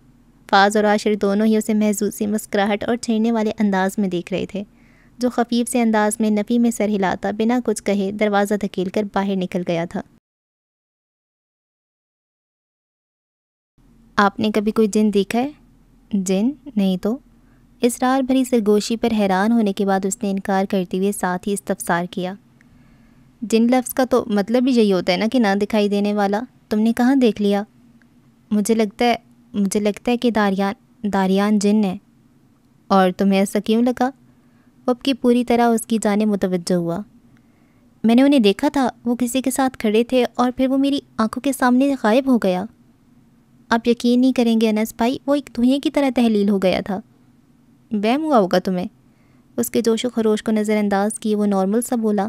فاض اور عاشر دونوں ہی اسے محظوظ سی مسکراہٹ اور چھیڑنے والے انداز میں دیکھ رہے تھے، جو خفیف سے انداز میں نفی میں سر ہلاتا بنا کچھ کہے دروازہ دھکیل کر باہر نکل گیا تھا۔ آپ نے کبھی کوئی جن دیکھا ہے؟ جن؟ نہیں تو۔ اسرار بھری سرگوشی پر حیران ہونے کے بعد اس نے انکار کرتے ہوئے ساتھ ہی استفسار کیا۔ جن لفظ کا تو مطلب ہی یہی ہوتا ہے نا کہ نہ دکھائی دینے والا، تم نے کہاں دیکھ لیا؟ مجھے لگتا ہے کہ داریان جن ہے۔ اور تمہیں ایسا کیوں لگا؟ وہ اب کی پوری طرح اس کی جانب متوجہ ہوا۔ میں نے انہیں دیکھا تھا، وہ کسی کے ساتھ کھڑے تھے اور پھر وہ میری آنکھوں کے سامنے غائب ہو گیا۔ آپ یقین نہیں کریں گے انس بھائی، وہ ایک دھوئیں کی طرح تحلیل ہو گیا تھا۔ وہم ہوا ہوگا تمہیں؟ اس کے جوش و خروش کو نظر انداز کیے وہ نارمل سا بولا۔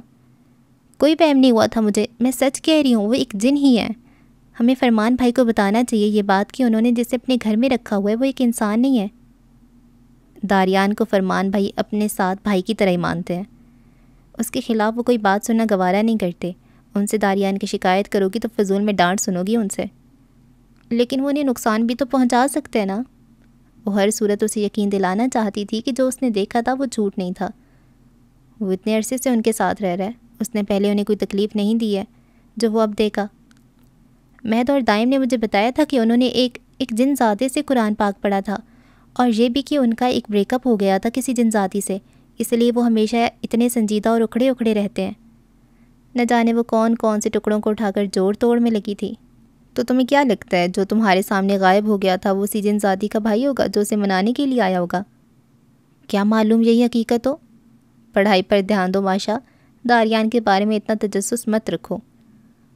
کوئی وہم نہیں ہوا تھا مجھے، میں سچ کہہ رہی ہوں، وہ ایک جن ہی ہے۔ ہمیں فرمان بھائی کو بتانا چاہیے یہ بات کہ انہوں نے جسے اپنے گھر میں رکھا ہوا ہے وہ ایک انسان نہیں ہے۔ داریان کو فرمان بھائی اپنے ساتھ بھائی کی طرح ہی مانتے ہیں، اس کے خلاف وہ کوئی بات سننا گوارا نہیں کرتے۔ ان سے داریان کی شکایت کرو گی تو فضول میں ڈانٹ سنو گی ان سے۔ لیکن وہ انہیں نقصان بھی تو پہنچا سکتے ہیں نا۔ وہ ہر صورت اسے یقین دلانا چاہتی تھی کہ جو اس نے دیکھا تھا وہ جھوٹ نہیں تھا۔ وہ اتنے عرصے سے ان کے ساتھ رہ رہا ہے، اس نے پہلے انہیں کوئی تکلیف نہیں دی ہے جو وہ اب دیکھا۔ مہد اور دائم نے مجھے بتایا تھا کہ انہوں نے ایک جن زادے سے قرآن پاک پڑھا تھا اور یہ بھی کہ ان کا ایک بریک اپ ہو گیا تھا کسی جنزاتی سے، اس لیے وہ ہمیشہ اتنے سنجیدہ اور اکھڑے اکھڑے رہتے ہیں۔ نہ جانے وہ کون کون سے ٹکڑوں کو اٹھا کر جوڑ توڑ میں لگی تھی۔ تو تمہیں کیا لگتا ہے جو تمہارے سامنے غائب ہو گیا تھا وہ اسی جنزاتی کا بھائی ہوگا جو اسے منانے کے لیے آیا ہوگا؟ کیا معلوم یہی حقیقت ہو؟ پڑھائی پر دھیان دو ماشا، داریان کے بارے میں اتنا تجسس مت رکھو۔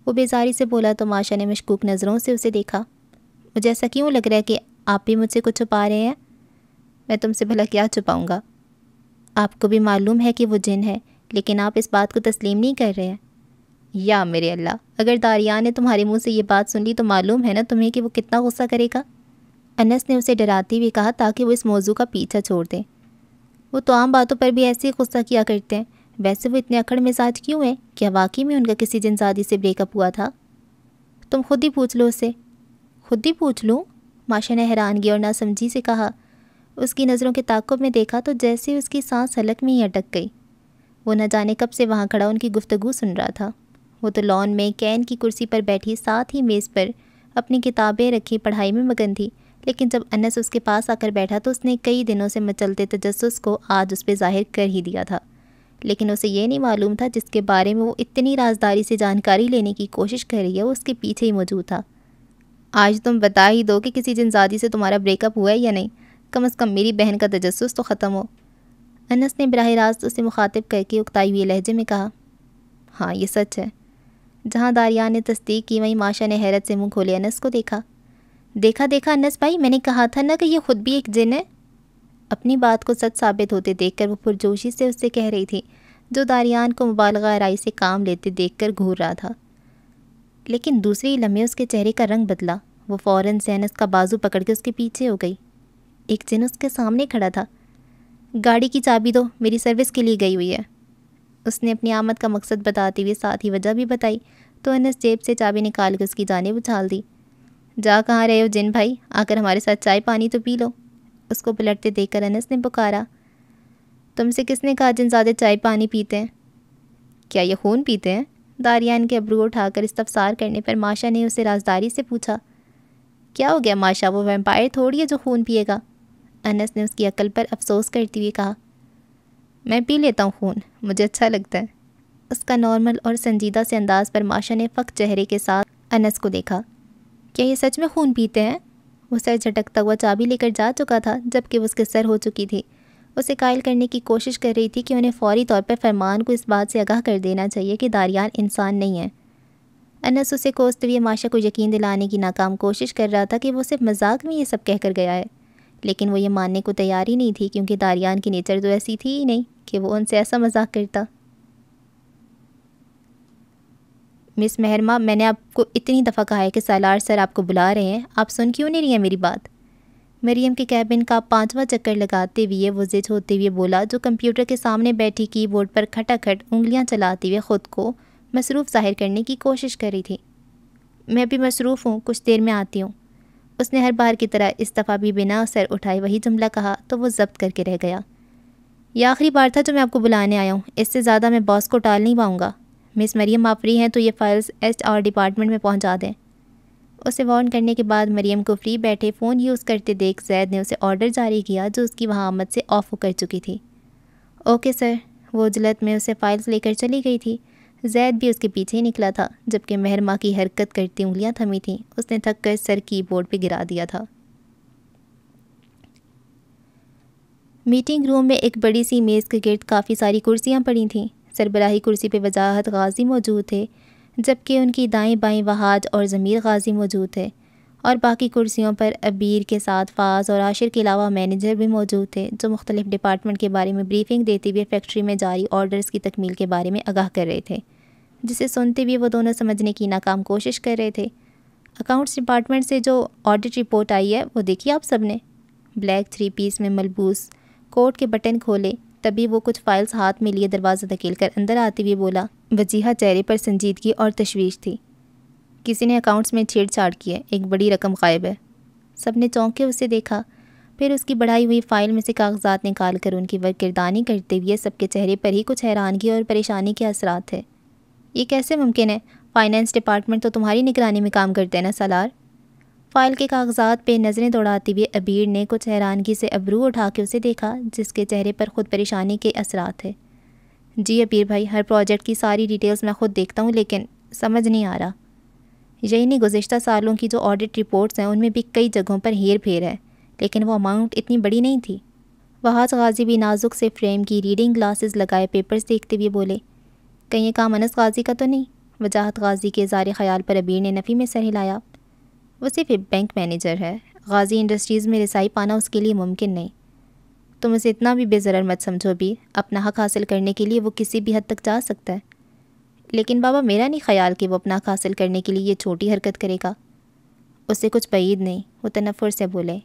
وہ بیزاری سے بولا تو ماشا نے مشکوک نظروں سے اسے دیکھا۔ مجھے ایسا کیوں لگ رہا ہے کہ آپ بھی مجھ سے کچھ چھپا رہے ہیں؟ میں تم سے بھلا کیا چھپاؤں گا؟ آپ کو بھی معلوم ہے کہ وہ جن ہے، لیکن آپ اس بات کو تسلیم نہیں کر رہے ہیں۔ یا میرے اللہ، اگر داریان نے تمہارے منہ سے یہ بات سن لی تو معلوم ہے نا تمہیں کہ وہ کتنا غصہ کرے گا۔ انس نے اسے ڈراتے ہوئے کہا تاکہ وہ اس موضوع کا پیچھا چھوڑ دیں۔ وہ تو عام باتوں پر بھی ایسے ہی غصہ کیا کرتے ہیں، ویسے وہ اتنے اکڑ مزاج کیوں ہیں؟ کیا واقعی میں ان کا کسی جنزادی سے بریک اپ ہوا تھا؟ تم خود ہی پوچھ لو اسے۔ خود ہی پوچھ لوں؟ ماشا نے حیرانگی اور ناسمجھی سے کہا۔ اس کی نظروں کے تعاقب میں دیکھا تو جیسے اس کی سانس حلق میں ہی اٹک گئی۔ وہ نہ جانے کب سے وہاں کھڑا ان کی گفتگو سن رہا تھا۔ وہ تو لان میں کین کی کرسی پر بیٹھی ساتھ ہی میز پر اپنی کتابیں رکھی پڑھائی میں مگن تھی، لیکن جب انس اس کے پاس آ کر بیٹھا تو اس نے کئی دنوں سے مچلتے تجسس کو آج اس پہ ظاہر کر ہی دیا تھا، لیکن اسے یہ نہیں معلوم تھا جس کے بارے میں وہ اتنی رازداری سے جانکاری لینے کی کوشش کر رہی ہے وہ اس کے پیچھے ہی موجود تھا۔ آج تم بتا ہی دو کہ کسی جنزادی سے تمہارا بریک اپ ہوا ہے یا نہیں، کم از کم میری بہن کا تجسس تو ختم ہو۔ انس نے براہ راست اسے مخاطب کر کے اکتائی ہوئے لہجے میں کہا۔ ہاں یہ سچ ہے۔ جہاں داریان نے تصدیق کی وہیں ماشا نے حیرت سے منہ کھولے انس کو دیکھا۔ دیکھا انس بھائی، میں نے کہا تھا نا کہ یہ خود بھی ایک جن ہے۔ اپنی بات کو سچ ثابت ہوتے دیکھ کر وہ پرجوشی سے اس سے کہہ رہی تھی، جو داریان کو مبالغہ آرائی سے کام لیتے دیکھ کر گھور رہا تھا۔ لیکن دوسری لمحے اس کے چہرے کا رنگ بدلا۔ وہ فوراً سے انس کا بازو پکڑ کے اس کے پیچھے ہو گئی۔ ایک جن اس کے سامنے کھڑا تھا۔ گاڑی کی چابی دو، میری سروس کے لیے گئی ہوئی ہے۔ اس نے اپنی آمد کا مقصد بتاتے ہوئے ساتھ ہی وجہ بھی بتائی تو انس جیب سے چابی نکال کے اس کی جانب اچھال دی۔ جا کہاں رہے ہو جن بھائی، آ کر ہمارے ساتھ چائے پانی تو پی لو۔ اس کو پلٹتے دیکھ کر انس نے پکارا۔ تم سے کس نے کہا جن زیادہ چائے پانی پیتے ہیں؟ کیا یہ خون پیتے ہیں؟ داریان کے ابرو اٹھا کر استفسار کرنے پر ماشا نے اسے رازداری سے پوچھا۔ کیا ہو گیا ماشا، وہ ویمپائر تھوڑی ہے جو خون پیے گا؟ انس نے اس کی عقل پر افسوس کرتے ہوئے کہا۔ میں پی لیتا ہوں خون، مجھے اچھا لگتا ہے۔ اس کا نارمل اور سنجیدہ سے انداز پر ماشا نے فق چہرے کے ساتھ انس کو دیکھا۔ کیا یہ سچ میں خون پیتے ہیں؟ وہ سر جھٹکتا ہوا چابی لے کر جا چکا تھا جبکہ وہ اس کے سر ہو چکی تھی۔ اسے قائل کرنے کی کوشش کر رہی تھی کہ انہیں فوری طور پر فرمان کو اس بات سے آگاہ کر دینا چاہیے کہ داریان انسان نہیں ہے۔ انس اسے کوستے ہوئے ماشا کو یقین دلانے کی ناکام کوشش کر رہا تھا کہ وہ صرف مذاق میں یہ سب کہہ کر گیا ہے، لیکن وہ یہ ماننے کو تیار ہی نہیں تھی کیونکہ داریان کی نیچر تو ایسی تھی ہی نہیں کہ وہ ان سے ایسا مذاق کرتا۔ مس مہرما، میں نے آپ کو اتنی دفعہ کہا ہے کہ سالار سر آپ کو بلا رہے ہیں، آپ سن کیوں نہیں رہی ہیں میری بات؟ مریم کے کیبن کا 5واں چکر لگاتے ہوئے وہ زج ہوتے ہوئے بولا، جو کمپیوٹر کے سامنے بیٹھی کی بورڈ پر کھٹا کھٹ انگلیاں چلاتے ہوئے خود کو مصروف ظاہر کرنے کی کوشش کر رہی تھی۔ میں بھی مصروف ہوں، کچھ دیر میں آتی ہوں۔ اس نے ہر بار کی طرح اس دفعہ بھی بنا سر اٹھائے وہی جملہ کہا تو وہ ضبط کر کے رہ گیا۔ یہ آخری بار تھا جو میں آپ کو بلانے آیا ہوں، اس سے زیادہ میں باس کو ٹال نہیں پاؤں گا۔ مس مریم آپ فری ہیں تو یہ فائلز HR ڈپارٹمنٹ میں پہنچا دیں۔ اسے وارن کرنے کے بعد مریم کو فری بیٹھے فون یوز کرتے دیکھ زید نے اسے آرڈر جاری کیا جو اس کی وہاں آمد سے آف ہو کر چکی تھی۔ Okay sir. وہ عجلت میں اسے فائلز لے کر چلی گئی تھی۔ زید بھی اس کے پیچھے ہی نکلا تھا جبکہ مہرما کی حرکت کرتی انگلیاں تھمی تھیں۔ اس نے تھک کر سر کی بورڈ پہ گرا دیا تھا۔ میٹنگ روم میں ایک بڑی سی میز کے گرد کافی ساری کرسیاں پڑی تھیں۔ سربراہی کرسی پہ وجاہت غازی موجود تھے جبکہ ان کی دائیں بائیں وہاج اور ضمیر غازی موجود تھے، اور باقی کرسیوں پر عبیر کے ساتھ فاز اور عاشر کے علاوہ مینیجر بھی موجود تھے جو مختلف ڈپارٹمنٹ کے بارے میں بریفنگ دیتے ہوئے فیکٹری میں جاری آرڈرز کی تکمیل کے بارے میں آگاہ کر رہے تھے، جسے سنتے ہوئے وہ دونوں سمجھنے کی ناکام کوشش کر رہے تھے۔ اکاؤنٹس ڈپارٹمنٹ سے جو آڈٹ رپورٹ آئی ہے وہ دیکھی آپ سب نے؟ بلیک 3 پیس میں ملبوس کوٹ کے بٹن کھولے تبھی وہ کچھ فائلز ہاتھ میں لیے دروازہ دھکیل کر اندر آتے ہوئے بولا۔ وجیہہ چہرے پر سنجیدگی اور تشویش تھی۔ کسی نے اکاؤنٹس میں چھیڑ چھاڑ کی ہے، ایک بڑی رقم غائب ہے۔ سب نے چونک کے اسے دیکھا، پھر اس کی بڑھائی ہوئی فائل میں سے کاغذات نکال کر ان کی ورکردانی کرتے ہوئے سب کے چہرے پر ہی کچھ حیرانگی اور پریشانی کے اثرات تھے۔ یہ کیسے ممکن ہے؟ فائنانس ڈپارٹمنٹ تو تمہاری نگرانی میں کام کرتے ہیں نا سالار؟ فائل کے کاغذات پہ نظریں دوڑاتے ہوئے عبیر نے کچھ حیرانگی سے ابرو اٹھا کے اسے دیکھا، جس کے چہرے پر خود پریشانی کے اثرات تھے۔ جی عبیر بھائی، ہر پروجیکٹ کی ساری ڈیٹیلز میں خود دیکھتا ہوں، لیکن سمجھ نہیں آ رہا۔ یہی نہیں، گزشتہ سالوں کی جو آڈٹ رپورٹس ہیں ان میں بھی کئی جگہوں پر ہیر پھیر ہے، لیکن وہ اماؤنٹ اتنی بڑی نہیں تھی۔ وہاج غازی بھی نازک سے فریم کی ریڈنگ گلاسز لگائے پیپرز دیکھتے ہوئے بولے، کہیں یہ کام انس غازی کا تو نہیں؟ وجاہت غازی کے اظہار خیال پر عبیر نے نفی میں سر ہلایا۔ وہ صرف ایک بینک مینیجر ہے، غازی انڈسٹریز میں رسائی پانا اس کے لیے ممکن نہیں۔ تم اسے اتنا بھی بے ضرر مت سمجھو بھی، اپنا حق حاصل کرنے کے لیے وہ کسی بھی حد تک جا سکتا ہے۔ لیکن بابا، میرا نہیں خیال کہ وہ اپنا حق حاصل کرنے کے لیے یہ چھوٹی حرکت کرے گا۔ اس سے کچھ بعید نہیں، وہ تنفر سے بولے۔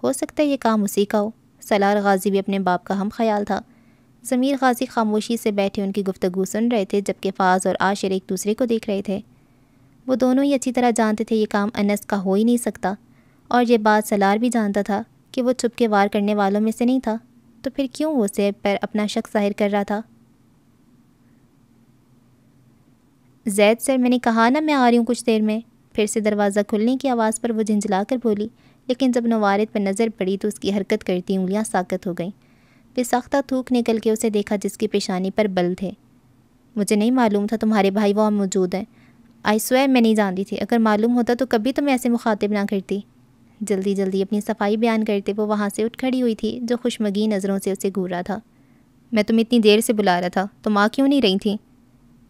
ہو سکتا ہے یہ کام اسی کا ہو۔ سالار غازی بھی اپنے باپ کا ہم خیال تھا۔ ضمیر غازی خاموشی سے بیٹھے ان کی گفتگو سن رہے تھے، جبکہ فاض اور عاشر ایک دوسرے کو دیکھ رہے تھے۔ وہ دونوں ہی اچھی طرح جانتے تھے یہ کام انس کا ہو ہی نہیں سکتا، اور یہ بات سالار بھی جانتا تھا کہ وہ چھپ کے وار کرنے والوں میں سے نہیں تھا، تو پھر کیوں وہ اسے پر اپنا شک ظاہر کر رہا تھا؟ زید سر، میں نے کہا نا میں آ رہی ہوں کچھ دیر میں۔ پھر سے دروازہ کھلنے کی آواز پر وہ جھنجھلا کر بولی، لیکن جب نوارد پر نظر پڑی تو اس کی حرکت کرتی انگلیاں ساکت ہو گئیں۔ پھر ساختہ تھوک نکل کے اسے دیکھا جس کی پیشانی پر بل تھے۔ مجھے نہیں معلوم تھا تمہارے بھائی وہاں موجود ہیں۔ آئی سویر میں نہیں جانتی تھی، اگر معلوم ہوتا تو کبھی تمہیں ایسے مخاطب نہ کرتی۔ جلدی جلدی اپنی صفائی بیان کرتے وہ وہاں سے اٹھ کھڑی ہوئی تھی، جو خوشمگی نظروں سے اسے گھور رہا تھا۔ میں تمہیں اتنی دیر سے بلا رہا تھا، تم آ کیوں نہیں رہی تھیں؟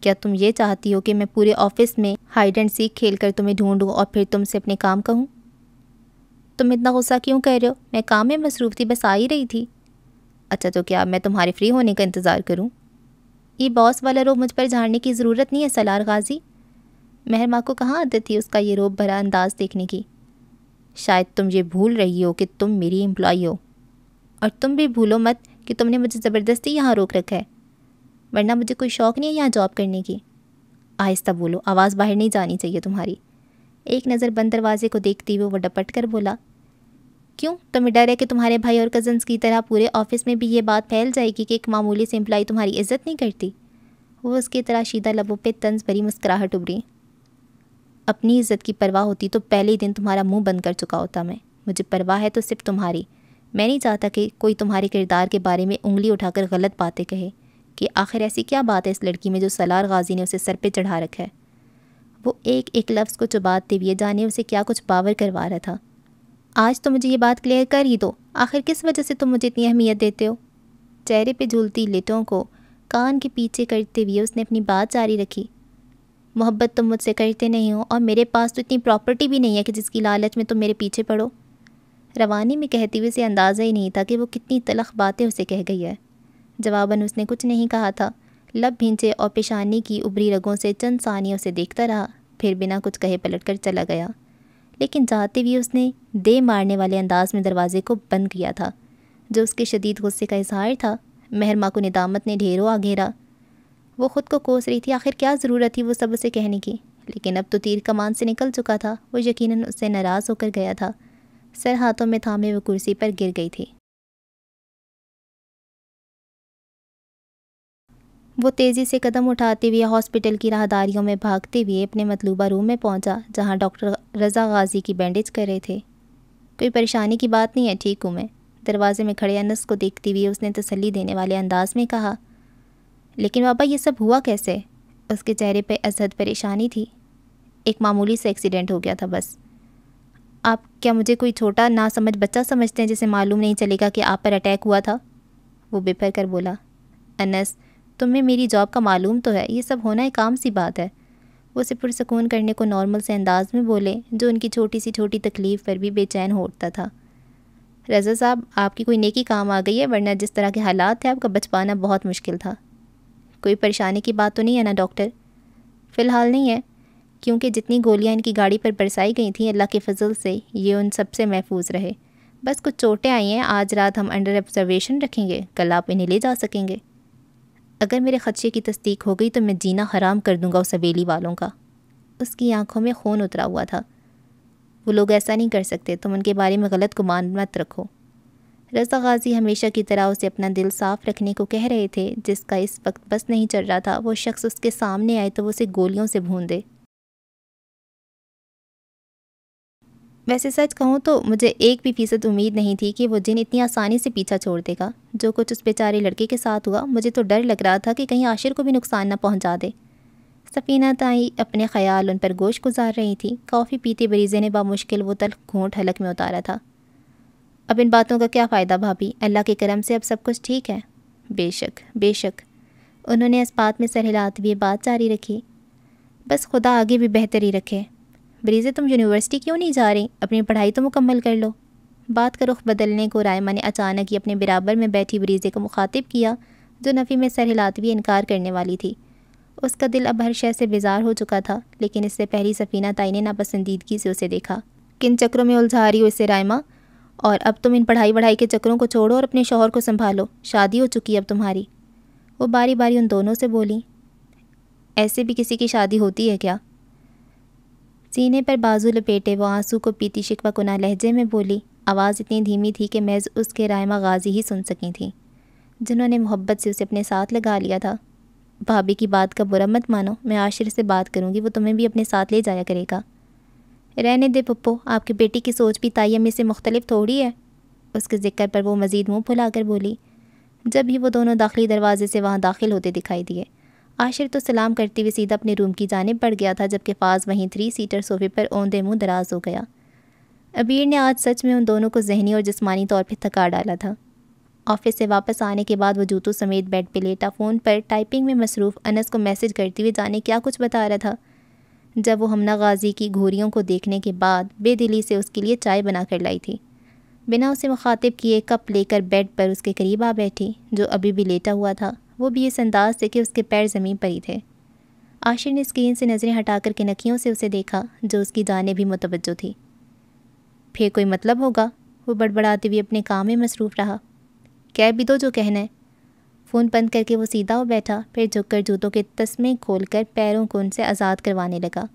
کیا تم یہ چاہتی ہو کہ میں پورے آفس میں ہائیڈ اینڈ سیک کھیل کر تمہیں ڈھونڈوں اور پھر تم سے اپنے کام کہوں؟ تم اتنا غصہ کیوں کر رہے ہو؟ میں کام میں مصروف تھی، بس آ ہی رہی تھی۔ اچھا تو کیا میں تمہارے فری ہونے کا انتظار کروں؟ یہ باس والا روب مجھ پر جھاڑنے کی ضرورت نہیں ہے سالار غازی۔ مہر ماں کو کہاں عادت تھی اس کا یہ روب بھرا انداز دیکھنے کی؟ شاید تم یہ بھول رہی ہو کہ تم میری امپلائی ہو، اور تم بھی بھولو مت کہ تم نے مجھے زبردستی یہاں روک رکھا ہے، ورنہ مجھے کوئی شوق نہیں ہے یہاں جاب کرنے کی۔ آہستہ بولو، آواز باہر نہیں جانی چاہیے تمہاری۔ ایک نظر بند دروازے کو دیکھتی ہوئے وہ ڈپٹ کر بولا، کیوں؟ تمہیں ڈر ہے کہ تمہارے بھائی اور کزنس کی طرح پورے آفس میں بھی یہ بات پھیل جائے گی کہ ایک معمولی سے امپلائی تمہاری عزت نہیں کرتی؟ وہ اس کے تراشیدہ لبوں پہ طنز بھری مسکراہٹ ابھری۔ اپنی عزت کی پرواہ ہوتی تو پہلے ہی دن تمہارا منہ بند کر چکا ہوتا میں۔ مجھے پرواہ ہے تو صرف تمہاری۔ میں نہیں چاہتا کہ کوئی تمہارے کردار کے بارے میں انگلی اٹھا کر غلط باتیں کہے کہ آخر ایسی کیا بات ہے اس لڑکی میں جو سالار غازی نے اسے سر پہ چڑھا رکھا ہے۔ وہ ایک ایک لفظ کو چباتے ہوئے جانے اسے کیا کچھ باور کروا رہا تھا۔ آج تو مجھے یہ بات کلیئر کر ہی دو، آخر کس وجہ سے تم مجھے اتنی اہمیت دیتے ہو؟ چہرے پہ جھولتی لٹوں کو کان کے پیچھے کرتے ہوئے اس نے اپنی بات جاری رکھی۔ محبت تم مجھ سے کرتے نہیں ہو، اور میرے پاس تو اتنی پراپرٹی بھی نہیں ہے کہ جس کی لالچ میں تم میرے پیچھے پڑو۔ روانی میں کہتی ہوئے اسے اندازہ ہی نہیں تھا کہ وہ کتنی تلخ باتیں اسے کہہ گئی ہے۔ جواباً اس نے کچھ نہیں کہا تھا، لب بھینچے اور پیشانی کی ابری رگوں سے چند ثانیہ اسے دیکھتا رہا، پھر بنا کچھ کہے پلٹ کر چلا گیا۔ لیکن جاتے ہوئے اس نے دے مارنے والے انداز میں دروازے کو بند کیا تھا، جو اس کے شدید غصے کا اظہار تھا۔ مہر ماں کو ندامت نے ڈھیروں آ گھیرا۔ وہ خود کو کوس رہی تھی، آخر کیا ضرورت تھی وہ سب اسے کہنے کی؟ لیکن اب تو تیر کمان سے نکل چکا تھا، وہ یقیناً اس سے ناراض ہو کر گیا تھا۔ سر ہاتھوں میں تھامے وہ کرسی پر گر گئی تھی۔ وہ تیزی سے قدم اٹھاتے ہوئے ہاسپٹل کی راہداریوں میں بھاگتے ہوئے اپنے مطلوبہ روم میں پہنچا، جہاں ڈاکٹر رضا غازی کی بینڈیج کر رہے تھے۔ کوئی پریشانی کی بات نہیں ہے، ٹھیک ہوں میں، دروازے میں کھڑے انس کو دیکھتی ہوئے اس نے تسلی دینے والے انداز میں کہا۔ لیکن بابا یہ سب ہوا کیسے؟ اس کے چہرے پہ ازحد پریشانی تھی۔ ایک معمولی سے ایکسیڈنٹ ہو گیا تھا بس۔ آپ کیا مجھے کوئی چھوٹا نا سمجھ بچہ سمجھتے ہیں جسے معلوم نہیں چلے گا کہ آپ پر اٹیک ہوا تھا؟ وہ بپھر کر بولا۔ انس، تمہیں میری جاب کا معلوم تو ہے، یہ سب ہونا ایک عام سی بات ہے۔ وہ اسے پرسکون کرنے کو نارمل سے انداز میں بولے، جو ان کی چھوٹی سی چھوٹی تکلیف پر بھی بے چین ہو اٹھتا تھا۔ رضا صاحب، آپ کی کوئی نیکی کام آ گئی ہے، ورنہ جس طرح کے حالات تھے آپ کا بچ پانا بہت مشکل تھا۔ کوئی پریشانی کی بات تو نہیں ہے نا ڈاکٹر؟ فی الحال نہیں ہے، کیونکہ جتنی گولیاں ان کی گاڑی پر برسائی گئی تھیں اللہ کے فضل سے یہ ان سب سے محفوظ رہے۔ بس کچھ چوٹیں آئی ہیں، آج رات ہم انڈر آبزرویشن رکھیں گے، کل آپ انہیں لے جا سکیں گے۔ اگر میرے خدشے کی تصدیق ہو گئی تو میں جینا حرام کر دوں گا اس حویلی والوں کا۔ اس کی آنکھوں میں خون اترا ہوا تھا۔ وہ لوگ ایسا نہیں کر سکتے، تم ان کے بارے میں غلط گمان مت رکھو۔ رضا غازی ہمیشہ کی طرح اسے اپنا دل صاف رکھنے کو کہہ رہے تھے، جس کا اس وقت بس نہیں چل رہا تھا وہ شخص اس کے سامنے آئے تو وہ اسے گولیوں سے بھون دے۔ ویسے سچ کہوں تو مجھے 1% امید نہیں تھی کہ وہ جن اتنی آسانی سے پیچھا چھوڑ دے گا۔ جو کچھ اس بیچارے لڑکے کے ساتھ ہوا، مجھے تو ڈر لگ رہا تھا کہ کہیں عاشر کو بھی نقصان نہ پہنچا دے۔ سفینہ تائی اپنے خیال ان پر گوش گزار رہی تھی۔ کافی پیتے بریزے نے بامشکل وہ تلخ گھونٹ حلق میں اتارا تھا۔ اب ان باتوں کا کیا فائدہ بھابھی، اللہ کے کرم سے اب سب کچھ ٹھیک ہے۔ بے شک بے شک، انہوں نے اس بات میں سر ہلاتے ہوئے بات جاری رکھی۔ بس خدا آگے بھی بہتری رکھے۔ بریزے تم یونیورسٹی کیوں نہیں جا رہی؟ اپنی پڑھائی تو مکمل کر لو۔ بات کا رخ بدلنے کو رائمہ نے اچانک ہی اپنے برابر میں بیٹھی بریزے کو مخاطب کیا، جو نفی میں سر ہلاتے ہوئے انکار کرنے والی تھی۔ اس کا دل اب ہر شے سے بیزار ہو چکا تھا، لیکن اس سے پہلی سفینہ تائی نے ناپسندیدگی سے اسے دیکھا۔ کن چکروں میں الجھا رہی ہو اسے رائمہ؟ اور اب تم ان پڑھائی کے چکروں کو چھوڑو اور اپنے شوہر کو سنبھالو، شادی ہو چکی اب تمہاری۔ وہ باری باری ان دونوں سے بولی۔ ایسے بھی کسی کی شادی ہوتی ہے کیا؟ سینے پر بازو لپیٹے وہ آنسو کو پیتی شکوہ کناں لہجے میں بولی۔ آواز اتنی دھیمی تھی کہ محض اس کے رائمہ غازی ہی سن سکی تھیں، جنہوں نے محبت سے اسے اپنے ساتھ لگا لیا تھا۔ بھابھی کی بات کا برا مت مانو، میں عاشر سے بات کروں گی، وہ تمہیں بھی اپنے ساتھ لے جایا کرے گا۔ رہنے دے پپو، آپ کی بیٹی کی سوچ بھی تائی امی سے مختلف تھوڑی ہے۔ اس کے ذکر پر وہ مزید منہ پھلا کر بولی۔ جب ہی وہ دونوں داخلی دروازے سے وہاں داخل ہوتے دکھائی دیے، عاشر تو سلام کرتے ہوئے سیدھا اپنے روم کی جانب بڑھ گیا تھا، جبکہ فاض وہیں 3 سیٹر صوفے پر اوندے منہ دراز ہو گیا۔ عبیر نے آج سچ میں ان دونوں کو ذہنی اور جسمانی طور پہ تھکا ڈالا تھا۔ آفس سے واپس آنے کے بعد وہ جوتوں سمیت بیڈ پہ لیٹا فون پر ٹائپنگ میں مصروف انس کو میسج کرتے ہوئے جانے کیا کچھ بتا رہا تھا، جب وہ ہمنا غازی کی گھوریوں کو دیکھنے کے بعد بے دلی سے اس کے لیے چائے بنا کر لائی تھی۔ بنا اسے مخاطب کیے کپ لے کر بیڈ پر اس کے قریب آ بیٹھی، جو ابھی بھی لیٹا ہوا تھا، وہ بھی اس انداز سے کہ اس کے پیر زمین پر ہی تھے۔ عاشر نے اسکرین سے نظریں ہٹا کر کنکھیوں سے اسے دیکھا، جو اس کی جانب بھی متوجہ تھی۔ پھر کوئی مطلب ہوگا، وہ بڑبڑاتے ہوئے اپنے کام میں مصروف رہا۔ کہہ بھی دو جو کہنا ہے۔ فون بند کر کے وہ سیدھا ہو بیٹھا، پھر جھک کر جوتوں کے تسمے کھول کر پیروں کو ان سے آزاد کروانے لگا۔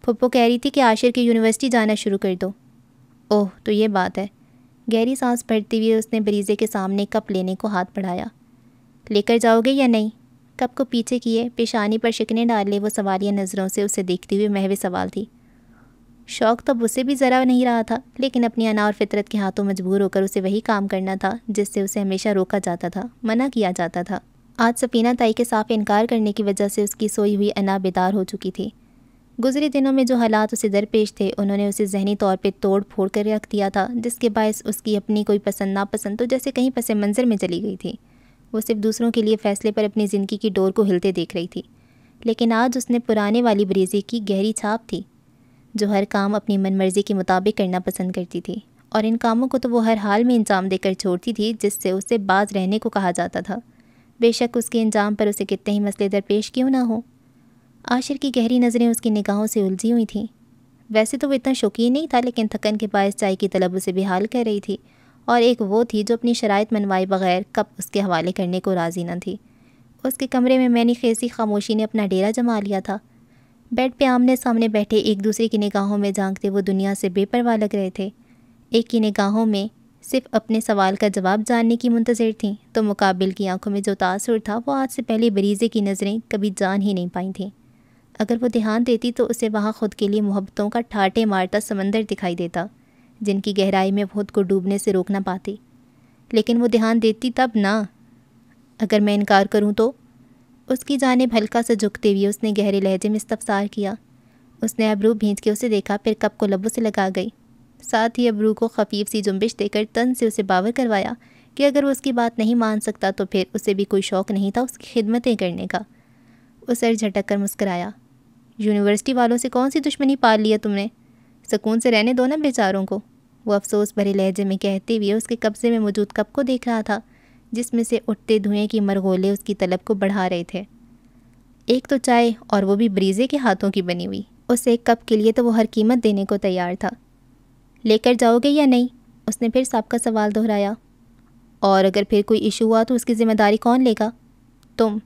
پھپھو کہہ رہی تھی کہ عاشر کی یونیورسٹی جانا شروع کر دو۔ اوہ تو یہ بات ہے۔ گہری سانس بھرتے ہوئے اس نے بریزے کے سامنے کپ لینے کو ہاتھ بڑھایا۔ لے کر جاؤ گے یا نہیں؟ کپ کو پیچھے کیے پیشانی پر شکنیں ڈالے وہ سوالیہ نظروں سے اسے دیکھتے ہوئے محو سوال تھی۔ شوق تو اسے بھی ذرا نہیں رہا تھا، لیکن اپنی انا اور فطرت کے ہاتھوں مجبور ہو کر اسے وہی کام کرنا تھا جس سے اسے ہمیشہ روکا جاتا تھا، منع کیا جاتا تھا۔ آج سفینہ تائی کے صاف انکار کرنے کی وجہ سے اس کی سوئی ہوئی انا بیدار ہو چکی تھی۔ گزرے دنوں میں جو حالات اسے درپیش تھے، انہوں نے اسے ذہنی طور پہ توڑ پھوڑ کر رکھ دیا تھا، جس کے باعث اس کی اپنی کوئی پسند ناپسند تو جیسے کہیں پس منظر میں چلی گئی تھی۔ وہ صرف دوسروں کے لیے فیصلے پر اپنی زندگی کی ڈور کو ہلتے دیکھ رہی تھی، لیکن آج اس نے پرانے والی بریزے کی گہری چھاپ تھی، جو ہر کام اپنی من مرضی کے مطابق کرنا پسند کرتی تھی، اور ان کاموں کو تو وہ ہر حال میں انجام دے کر چھوڑتی تھی جس سے اسے باز رہنے کو کہا جاتا تھا، بے شک اس کے انجام پر اسے کتنے ہی مسئلے درپیش کیوں نہ ہوں۔ عاشر کی گہری نظریں اس کی نگاہوں سے الجھی ہوئی تھیں۔ ویسے تو وہ اتنا شوقین نہیں تھا، لیکن تھکن کے باعث چائے کی طلب اسے بحال کر رہی تھی، اور ایک وہ تھی جو اپنی شرائط منوائے بغیر کپ اس کے حوالے کرنے کو راضی نہ تھی۔ اس کے کمرے میں مینی خیزی خاموشی نے اپنا ڈیرا جما لیا تھا۔ بیڈ پہ آمنے سامنے بیٹھے ایک دوسرے کی نگاہوں میں جھانکتے وہ دنیا سے بے پرواہ لگ رہے تھے۔ ایک کی نگاہوں میں صرف اپنے سوال کا جواب جاننے کی منتظر تھیں، تو مقابل کی آنکھوں میں جو تاثر تھا وہ آج سے پہلے بریزے کی نظریں کبھی جان ہی نہیں پائیں تھیں۔ اگر وہ دھیان دیتی تو اسے وہاں خود کے لیے محبتوں کا ٹھاٹے مارتا سمندر دکھائی دیتا، جن کی گہرائی میں خود کو ڈوبنے سے روک نہ پاتی۔ لیکن وہ دھیان دیتی تب نہ۔ اگر میں انکار کروں تو؟ اس کی جانب ہلکا سا جھکتے ہوئے اس نے گہرے لہجے میں استفسار کیا۔ اس نے ابرو بھینچ کے اسے دیکھا، پھر کپ کو لبوں سے لگا گئی، ساتھ ہی ابرو کو خفیف سی جنبش دے کر تن سے اسے باور کروایا کہ اگر وہ اس کی بات نہیں مان سکتا تو پھر اسے بھی کوئی شوق نہیں تھا اس کی خدمتیں کرنے کا۔ وہ سر جھٹک کر مسکرایا۔ یونیورسٹی والوں سے کون سی دشمنی پال لی ہے تم نے؟ سکون سے رہنے دو نا بیچاروں کو، وہ افسوس بھرے لہجے میں کہتے ہوئے اس کے قبضے میں موجود کپ کو دیکھ رہا تھا، جس میں سے اٹھتے دھوئیں کی مرغولے اس کی طلب کو بڑھا رہے تھے۔ ایک تو چائے، اور وہ بھی بریزے کے ہاتھوں کی بنی ہوئی، اس ایک کپ کے لیے تو وہ ہر قیمت دینے کو تیار تھا۔ لے کر جاؤ گے یا نہیں؟ اس نے پھر سابقہ سوال دہرایا۔ اور اگر پھر کوئی ایشو ہوا تو اس کی ذمہ داری کون لے گا؟ تم؟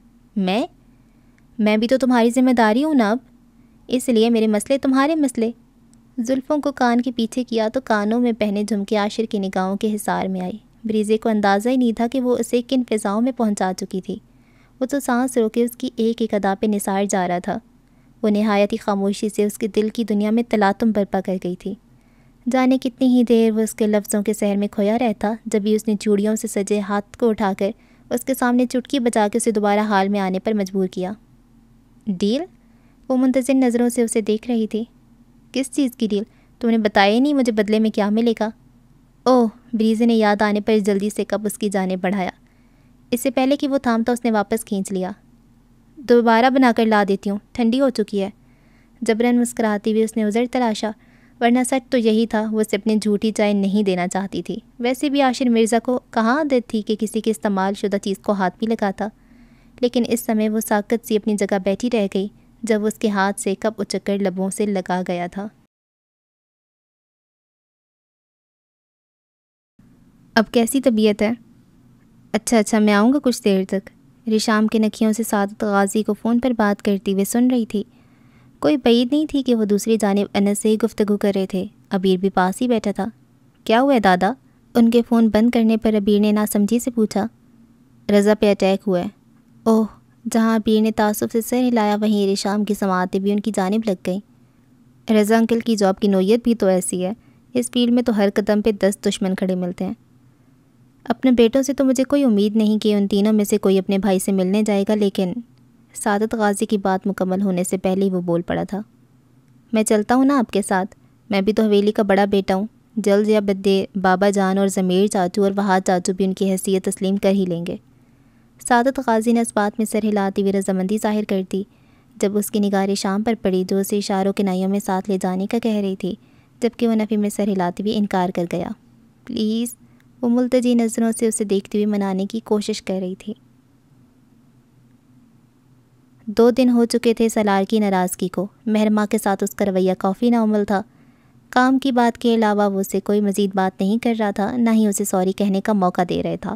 میں بھی تو تمہاری ذمہ داری ہوں نا اب، اس لیے میرے مسئلے تمہارے مسئلے۔ زلفوں کو کان کے پیچھے کیا تو کانوں میں پہنے جھمکے عاشر کی نگاہوں کے حصار میں آئی۔ بریزے کو اندازہ ہی نہیں تھا کہ وہ اسے کن فضاؤں میں پہنچا چکی تھی۔ وہ تو سانس روکے اس کی ایک ایک ادا پہ نثار جا رہا تھا۔ وہ نہایت ہی خاموشی سے اس کے دل کی دنیا میں تلاطم برپا کر گئی تھی۔ جانے کتنی ہی دیر وہ اس کے لفظوں کے سحر میں کھویا رہتا، جبھی اس نے چوڑیوں سے سجے ہاتھ کو اٹھا کر اس کے سامنے چٹکی بجا کے اسے دوبارہ حال میں آنے پر مجبور کیا۔ ڈیل؟ وہ منتظر نظروں سے اسے دیکھ رہی تھی۔ کس چیز کی ڈیل؟ تم نے بتایا ہی نہیں مجھے بدلے میں کیا ملے گا؟ اوہ، بریزے نے یاد آنے پر جلدی سے کپ اس کی جانب بڑھایا۔ اس سے پہلے کہ وہ تھامتا اس نے واپس کھینچ لیا۔ دوبارہ بنا کر لا دیتی ہوں، ٹھنڈی ہو چکی ہے۔ جبراً مسکراتی ہوئی اس نے عذر تراشا، ورنہ سچ تو یہی تھا، وہ اسے اپنی جھوٹی چائے نہیں دینا چاہتی تھی۔ ویسے بھی عاشر مرزا کو کہاں عادت تھی کہ کسی کے استعمال شدہ چیز کو ہاتھ بھی لگاتا، لیکن اس سمے وہ ساکت سی اپنی جگہ بیٹھی رہ گئی جب اس کے ہاتھ سے کپ اچک کر لبوں سے لگا گیا تھا۔ اب کیسی طبیعت ہے؟ اچھا میں آؤں گا کچھ دیر تک۔ ریشام کے نکھیوں سے سعادت غازی کو فون پر بات کرتے ہوئے سن رہی تھی۔ کوئی بعید نہیں تھی کہ وہ دوسری جانب انس سے ہی گفتگو کر رہے تھے۔ ابیر بھی پاس ہی بیٹھا تھا۔ کیا ہوا ہے دادا؟ ان کے فون بند کرنے پر ابیر نے ناسمجھی سے پوچھا۔ رضا پہ اٹیک ہوا ہے۔ اوہ، جہاں ابیر نے تعصب سے سر ہلایا وہیں ریشام کی سماعتیں بھی ان کی جانب لگ گئیں۔ رضا انکل کی جاب کی نوعیت بھی تو ایسی ہے، اس فیلڈ میں تو ہر قدم پہ 10 دشمن کھڑے ملتے ہیں۔ اپنے بیٹوں سے تو مجھے کوئی امید نہیں کہ ان تینوں میں سے کوئی اپنے بھائی سے ملنے جائے گا، لیکن سعادت غازی کی بات مکمل ہونے سے پہلے ہی وہ بول پڑا تھا۔ میں چلتا ہوں نا آپ کے ساتھ، میں بھی تو حویلی کا بڑا بیٹا ہوں، جلد یا بدے بابا جان اور ضمیر چاچو اور وہاد چاچو بھی ان کی حیثیت تسلیم کر ہی لیں گے۔ سعادت غازی نے اس بات میں سر ہلاتی ہوئی رضامندی ظاہر کر دی جب اس کی نگاہ ریشام پر پڑی، جو اسے اشاروں کے نائیوں میں ساتھ لے جانے کا کہہ رہی تھی، جبکہ وہ نفی میں سر ہلاتے ہوئے انکار کر گیا۔ پلیز، وہ ملتجی نظروں سے اسے دیکھتے ہوئے منانے کی کوشش کر رہی تھی۔ 2 دن ہو چکے تھے سالار کی ناراضگی کو۔ مہرماں کے ساتھ اس کا رویہ کافی نامعلوم تھا۔ کام کی بات کے علاوہ وہ اسے کوئی مزید بات نہیں کر رہا تھا، نہ ہی اسے سوری کہنے کا موقع دے رہا تھا۔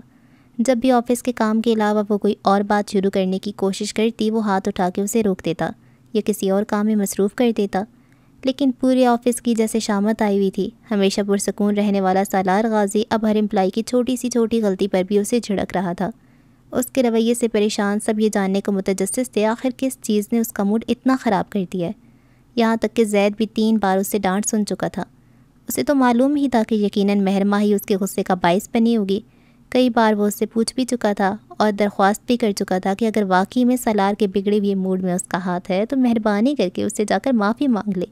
جب بھی آفس کے کام کے علاوہ وہ کوئی اور بات شروع کرنے کی کوشش کرتی، وہ ہاتھ اٹھا کے اسے روک دیتا یا کسی اور کام میں مصروف کر دیتا۔ لیکن پورے آفس کی جیسے شامت آئی ہوئی تھی۔ ہمیشہ پرسکون رہنے والا سالار غازی اب ہر امپلائی کی چھوٹی سی چھوٹی غلطی پر بھی اسے جھڑک رہا تھا۔ اس کے رویے سے پریشان سب یہ جاننے کو متجسس تھے آخر کس چیز نے اس کا موڈ اتنا خراب کر دیا ہے۔ یہاں تک کہ زید بھی 3 بار اس سے ڈانٹ سن چکا تھا۔ اسے تو معلوم ہی تھا کہ یقیناً مہرماں ہی اس کے غصے کا باعث بنی ہوگی۔ کئی بار وہ اس سے پوچھ بھی چکا تھا اور درخواست بھی کر چکا تھا کہ اگر واقعی میں سالار کے بگڑے ہوئے موڈ میں اس کا ہاتھ ہے تو مہربانی کر کے اس سے جا کر معافی مانگ لے،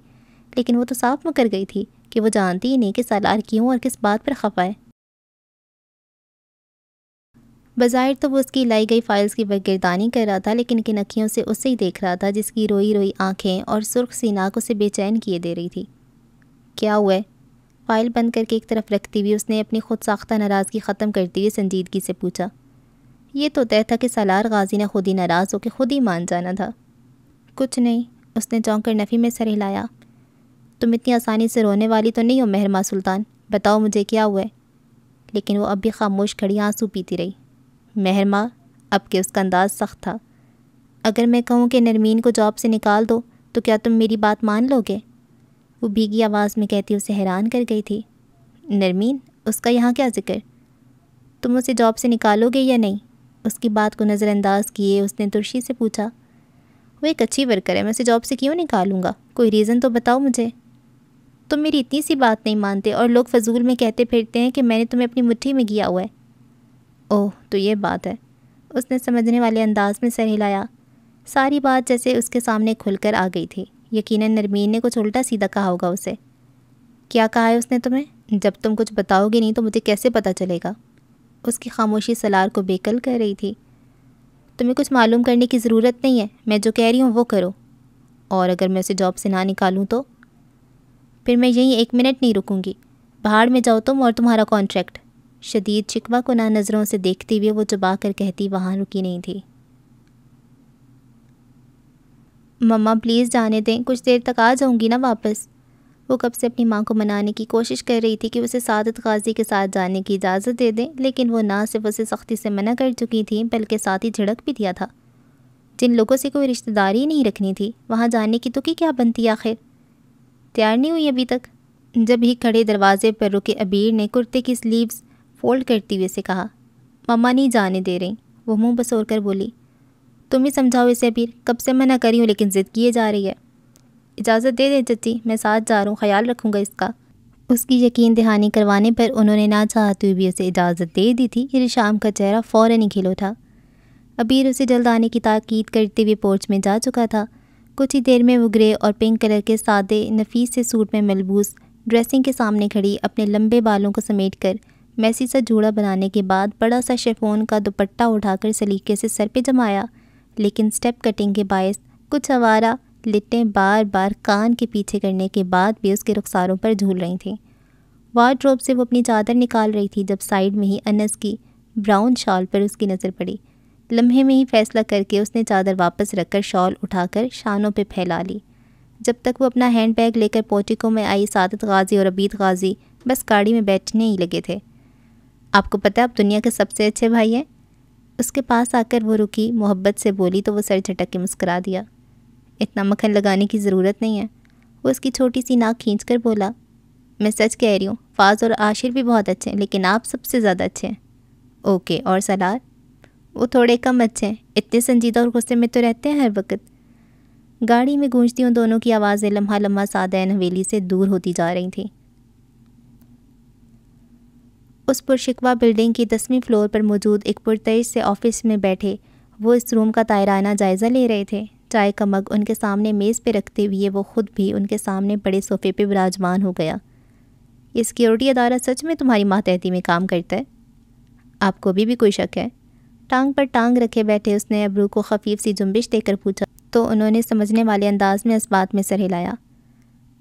لیکن وہ تو صاف مکر گئی تھی کہ وہ جانتی ہی نہیں کہ سالار کیوں اور کس بات پر خفا ہے۔ بظاہر تو وہ اس کی لائی گئی فائلز کی بگردانی کر رہا تھا، لیکن کن اکھیوں سے اسے ہی دیکھ رہا تھا جس کی روئی روئی آنکھیں اور سرخ سی ناک اسے بے چین کیے دے رہی تھی۔ کیا ہوا ہے؟ فائل بند کر کے ایک طرف رکھتی ہوئی اس نے اپنی خود ساختہ ناراضگی ختم کرتے ہوئے سنجیدگی سے پوچھا۔ یہ تو طے تھا کہ سالار غازی نے خود ہی ناراض ہو کے خود ہی مان جانا تھا۔ کچھ نہیں، اس نے چونک کر نفی میں سر ہلایا۔ تم اتنی آسانی سے رونے والی تو نہیں ہو مہرماں سلطان، بتاؤ مجھے کیا ہوا ہے؟ لیکن وہ اب بھی خاموش کھڑی آنسو پیتی رہی۔ مہرماں، اب کہ اس کا انداز سخت تھا، اگر میں کہوں کہ نرمین کو جاب سے نکال دو تو کیا تم میری بات مان لو گے؟ وہ بھیگی آواز میں کہتی اسے حیران کر گئی تھی۔ نرمین؟ اس کا یہاں کیا ذکر؟ تم اسے جاب سے نکالو گے یا نہیں؟ اس کی بات کو نظر انداز کیے اس نے ترشی سے پوچھا۔ وہ ایک اچھی ورکر ہے، میں اسے جاب سے کیوں نکالوں گا؟ کوئی ریزن تو بتاؤ مجھے۔ تم میری اتنی سی بات نہیں مانتے اور لوگ فضول میں کہتے پھرتے ہیں کہ میں نے تمہیں اپنی مٹھی میں کیا ہوا ہے۔ اوہ، تو یہ بات ہے۔ اس نے سمجھنے والے انداز میں سر ہلایا۔ ساری بات جیسے اس کے سامنے کھل کر آ گئی تھی۔ یقیناً نرمین نے کچھ الٹا سیدھا کہا ہوگا اسے۔ کیا کہا ہے اس نے تمہیں؟ جب تم کچھ بتاؤ گے نہیں تو مجھے کیسے پتہ چلے گا؟ اس کی خاموشی سالار کو بےقل کر رہی تھی۔ تمہیں کچھ معلوم کرنے کی ضرورت نہیں ہے، میں جو کہہ رہی ہوں وہ کرو۔ اور اگر میں اسے جاب سے نہ نکالوں تو؟ پھر میں یہیں 1 منٹ نہیں رکوں گی۔ بہاڑ میں جاؤ تم اور تمہارا کانٹریکٹ۔ شدید شکوہ کناں نظروں سے دیکھتے ہوئے وہ چبا کر کہتی وہاں رکی نہیں تھی۔ مما پلیز جانے دیں، کچھ دیر تک آ جاؤں گی نا واپس۔ وہ کب سے اپنی ماں کو منانے کی کوشش کر رہی تھی کہ اسے سعادت غازی کے ساتھ جانے کی اجازت دے دیں، لیکن وہ نہ صرف اسے سختی سے منع کر چکی تھیں بلکہ ساتھ ہی جھڑک بھی دیا تھا۔ جن لوگوں سے کوئی رشتہ داری نہیں رکھنی تھی وہاں جانے کی تو کیا بنتی آخر؟ تیار نہیں ہوئی ابھی تک؟ جب ہی کھڑے دروازے پر رکے ابیر نے کرتے کی سلیوز فولڈ کرتے ہوئے سے کہا۔ مما نہیں جانے دے رہی، وہ منہ بسور کر بولی۔ تم ہی سمجھاؤ اسے ابیر، کب سے منع کری ہوں لیکن ضد کیے جا رہی ہے۔ اجازت دے دیں چچی، میں ساتھ جا رہا ہوں، خیال رکھوں گا اس کا۔ اس کی یقین دہانی کروانے پر انہوں نے نہ چاہتے ہوئے بھی اسے اجازت دے دی تھی کہ رشام کا چہرہ فوراً ہی کھل اٹھا۔ عبیر اسے جلد آنے کی تاکید کرتے ہوئے پورچ میں جا چکا تھا۔ کچھ ہی دیر میں وہ گرے اور پنک کلر کے سادے نفیس سے سوٹ میں ملبوس ڈریسنگ کے سامنے کھڑی اپنے لمبے بالوں کو سمیٹ کر میسی سا جوڑا بنانے کے بعد بڑا سا شیفون کا دوپٹہ اٹھا کر سلیقے سے سر پہ جمایا، لیکن سٹیپ کٹنگ کے باعث کچھ آوارہ لٹیں بار بار کان کے پیچھے کرنے کے بعد بھی اس کے رخساروں پر جھول رہی تھیں۔ وارڈروب سے وہ اپنی چادر نکال رہی تھی جب سائیڈ میں ہی انس کی براؤن شال پر اس کی نظر پڑی۔ لمحے میں ہی فیصلہ کر کے اس نے چادر واپس رکھ کر شال اٹھا کر شانوں پہ پھیلا لی۔ جب تک وہ اپنا ہینڈ بیگ لے کر پورٹیکو میں آئی، سعادت غازی اور عبید غازی بس گاڑی میں بیٹھنے ہی لگے تھے۔ آپ کو پتہ ہے آپ دنیا کے سب سے اچھے بھائی ہیں؟ اس کے پاس آ کر وہ رکی، محبت سے بولی تو وہ سر جھٹک کے مسکرا دیا۔ اتنا مکھن لگانے کی ضرورت نہیں ہے۔ وہ اس کی چھوٹی سی ناک کھینچ کر بولا، میں سچ کہہ رہی ہوں، فاز اور عاشر بھی بہت اچھے ہیں لیکن آپ سب سے زیادہ اچھے ہیں۔ اوکے، اور سلار؟ وہ تھوڑے کم اچھے ہیں، اتنے سنجیدہ اور غصے میں تو رہتے ہیں ہر وقت۔ گاڑی میں گونجتی ان دونوں کی آوازیں لمحہ لمحہ سعدین حویلی سے دور ہوتی جا رہی تھیں۔ اس پرشکوہ بلڈنگ کی 10ویں فلور پر موجود ایک پرتعش سے آفس میں بیٹھے وہ اس روم کا طائرانہ جائزہ لے رہے تھے۔ چائے کا مگ ان کے سامنے میز پہ رکھتے ہوئے وہ خود بھی ان کے سامنے بڑے صوفے پہ براجمان ہو گیا۔ یہ سیکیورٹی ادارہ سچ میں تمہاری ماتحتی میں کام کرتا ہے؟ آپ کو بھی کوئی شک ہے؟ ٹانگ پر ٹانگ رکھے بیٹھے اس نے ابرو کو خفیف سی جنبش دے کر پوچھا تو انہوں نے سمجھنے والے انداز میں اس بات میں سر ہلایا۔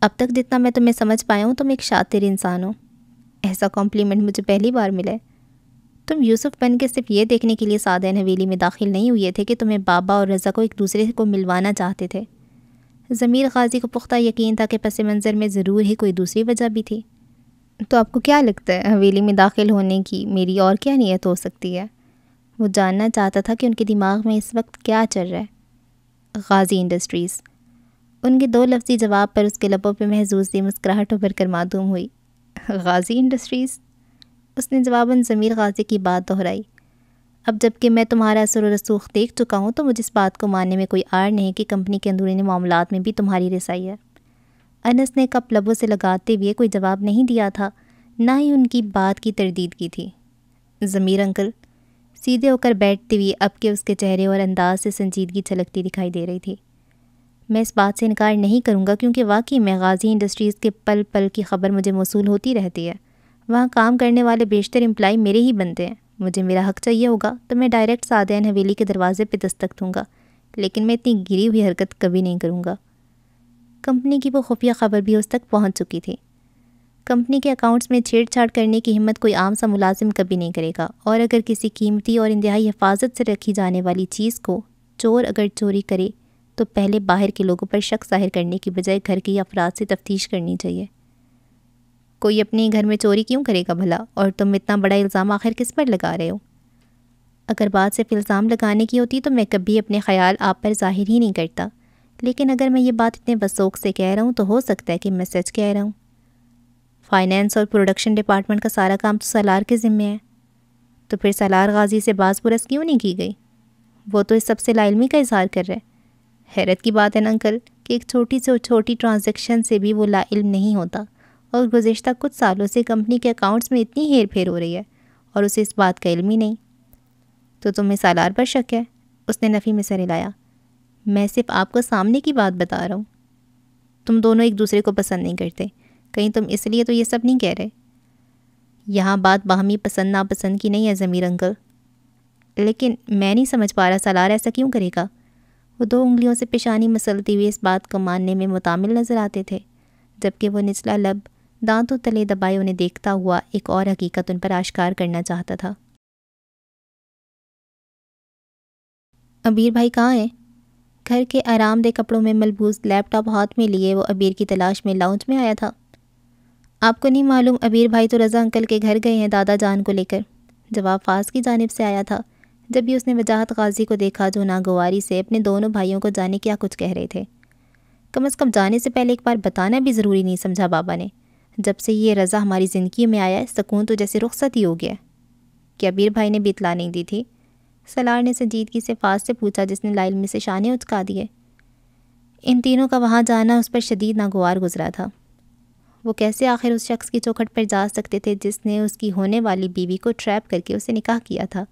اب تک جتنا میں تمہیں سمجھ پایا ہوں تم ایک شاطر انسان ہو۔ ایسا کمپلیمنٹ مجھے پہلی بار ملا ہے۔ تم یوسف بن کے صرف یہ دیکھنے کے لیے سعدین حویلی میں داخل نہیں ہوئے تھے کہ تمہیں بابا اور رضا کو ایک دوسرے کو ملوانا چاہتے تھے۔ ضمیر غازی کو پختہ یقین تھا کہ پس منظر میں ضرور ہی کوئی دوسری وجہ بھی تھی۔ تو آپ کو کیا لگتا ہے حویلی میں داخل ہونے کی میری اور کیا نیت ہو سکتی ہے؟ وہ جاننا چاہتا تھا کہ ان کے دماغ میں اس وقت کیا چل رہا ہے۔ غازی انڈسٹریز۔ ان کے 2 لفظی جواب پر اس کے لبوں پہ محظوظ سی مسکراہٹ ابھر کر معدوم ہوئی۔ غازی انڈسٹریز؟ اس نے جواباً ضمیر غازی کی بات دہرائی۔ اب جب کہ میں تمہارا اثر و رسوخ دیکھ چکا ہوں تو مجھے اس بات کو ماننے میں کوئی آڑ نہیں کہ کمپنی کے اندرونی معاملات میں بھی تمہاری رسائی ہے۔ انس نے کپ لبوں سے لگاتے ہوئے کوئی جواب نہیں دیا تھا، نہ ہی ان کی بات کی تردید کی تھی۔ ضمیر انکل سیدھے ہو کر بیٹھتے ہوئے اب کہ اس کے چہرے اور انداز سے سنجیدگی چھلکتی دکھائی دے رہی تھی۔ میں اس بات سے انکار نہیں کروں گا کیونکہ واقعی میں غازی انڈسٹریز کے پل پل کی خبر مجھے موصول ہوتی رہتی ہے۔ وہاں کام کرنے والے بیشتر امپلائی میرے ہی بنتے ہیں۔ مجھے میرا حق چاہیے ہوگا تو میں ڈائریکٹ سعدین حویلی کے دروازے پہ دستک دوں گا، لیکن میں اتنی گری ہوئی حرکت کبھی نہیں کروں گا۔ کمپنی کی وہ خفیہ خبر بھی اس تک پہنچ چکی تھی۔ کمپنی کے اکاؤنٹس میں چھیڑ چھاڑ کرنے کی ہمت کوئی عام سا ملازم کبھی نہیں کرے گا، اور اگر کسی قیمتی اور انتہائی حفاظت سے رکھی جانے والی چیز کو چور اگر چوری کرے تو پہلے باہر کے لوگوں پر شک ظاہر کرنے کی بجائے گھر کے افراد سے تفتیش کرنی چاہیے۔ کوئی اپنے گھر میں چوری کیوں کرے گا بھلا؟ اور تم اتنا بڑا الزام آخر کس پر لگا رہے ہو؟ اگر بات صرف الزام لگانے کی ہوتی تو میں کبھی اپنے خیال آپ پر ظاہر ہی نہیں کرتا، لیکن اگر میں یہ بات اتنے وثوق سے کہہ رہا ہوں تو ہو سکتا ہے کہ میں سچ کہہ رہا ہوں۔ فائنینس اور پروڈکشن ڈپارٹمنٹ کا سارا کام تو سالار کے ذمے ہے، تو پھر سالار غازی سے باز پرس کیوں نہیں کی گئی؟ وہ تو اس سب سے لا علمی کا اظہار کر رہے۔ حیرت کی بات ہے نا انکل کہ ایک چھوٹی سے چھوٹی ٹرانزیکشن سے بھی وہ لا علم نہیں ہوتا، اور گزشتہ کچھ سالوں سے کمپنی کے اکاؤنٹس میں اتنی ہیر پھیر ہو رہی ہے اور اسے اس بات کا علم ہی نہیں۔ تو تمہیں سالار پر شک ہے؟ اس نے نفی میں سر ہلایا۔ میں صرف آپ کو سامنے کی بات بتا رہا ہوں۔ تم دونوں ایک دوسرے کو پسند نہیں کرتے، کہیں تم اس لیے تو یہ سب نہیں کہہ رہے؟ یہاں بات باہمی پسند ناپسند کی نہیں ہے ضمیر انکل، لیکن میں نہیں سمجھ پا رہا سالار ایسا کیوں کرے گا؟ وہ 2 انگلیوں سے پیشانی مسلتے ہوئے اس بات کو ماننے میں متعامل نظر آتے تھے، جبکہ وہ نچلا لب دانتوں تلے دبائے انہیں دیکھتا ہوا ایک اور حقیقت ان پر آشکار کرنا چاہتا تھا۔ عبیر بھائی کہاں ہیں؟ گھر کے آرام دہ کپڑوں میں ملبوس لیپ ٹاپ ہاتھ میں لیے وہ عبیر کی تلاش میں لاؤنج میں آیا تھا۔ آپ کو نہیں معلوم عبیر بھائی تو رضا انکل کے گھر گئے ہیں دادا جان کو لے کر، جواب فاز کی جانب سے آیا تھا جب بھی اس نے وجاہت غازی کو دیکھا جو ناگواری سے اپنے دونوں بھائیوں کو جانے کیا کچھ کہہ رہے تھے۔ کم از کم جانے سے پہلے ایک بار بتانا بھی ضروری نہیں سمجھا بابا نے؟ جب سے یہ رضا ہماری زندگی میں آیا ہے سکون تو جیسے رخصت ہی ہو گیا۔ کہ عبیر بھائی نے بھی اطلاع نہیں دی تھی؟ سالار نے سنجیدگی سے فاز سے پوچھا جس نے لا علمی سے شانے اچکا دیے۔ ان تینوں کا وہاں جانا اس پر شدید ناگوار گزرا تھا۔ وہ کیسے آخر اس شخص کی چوکھٹ پر جا سکتے تھے جس نے اس کی ہونے والی بیوی کو ٹریپ کر کے اسے نکاح کیا تھا؟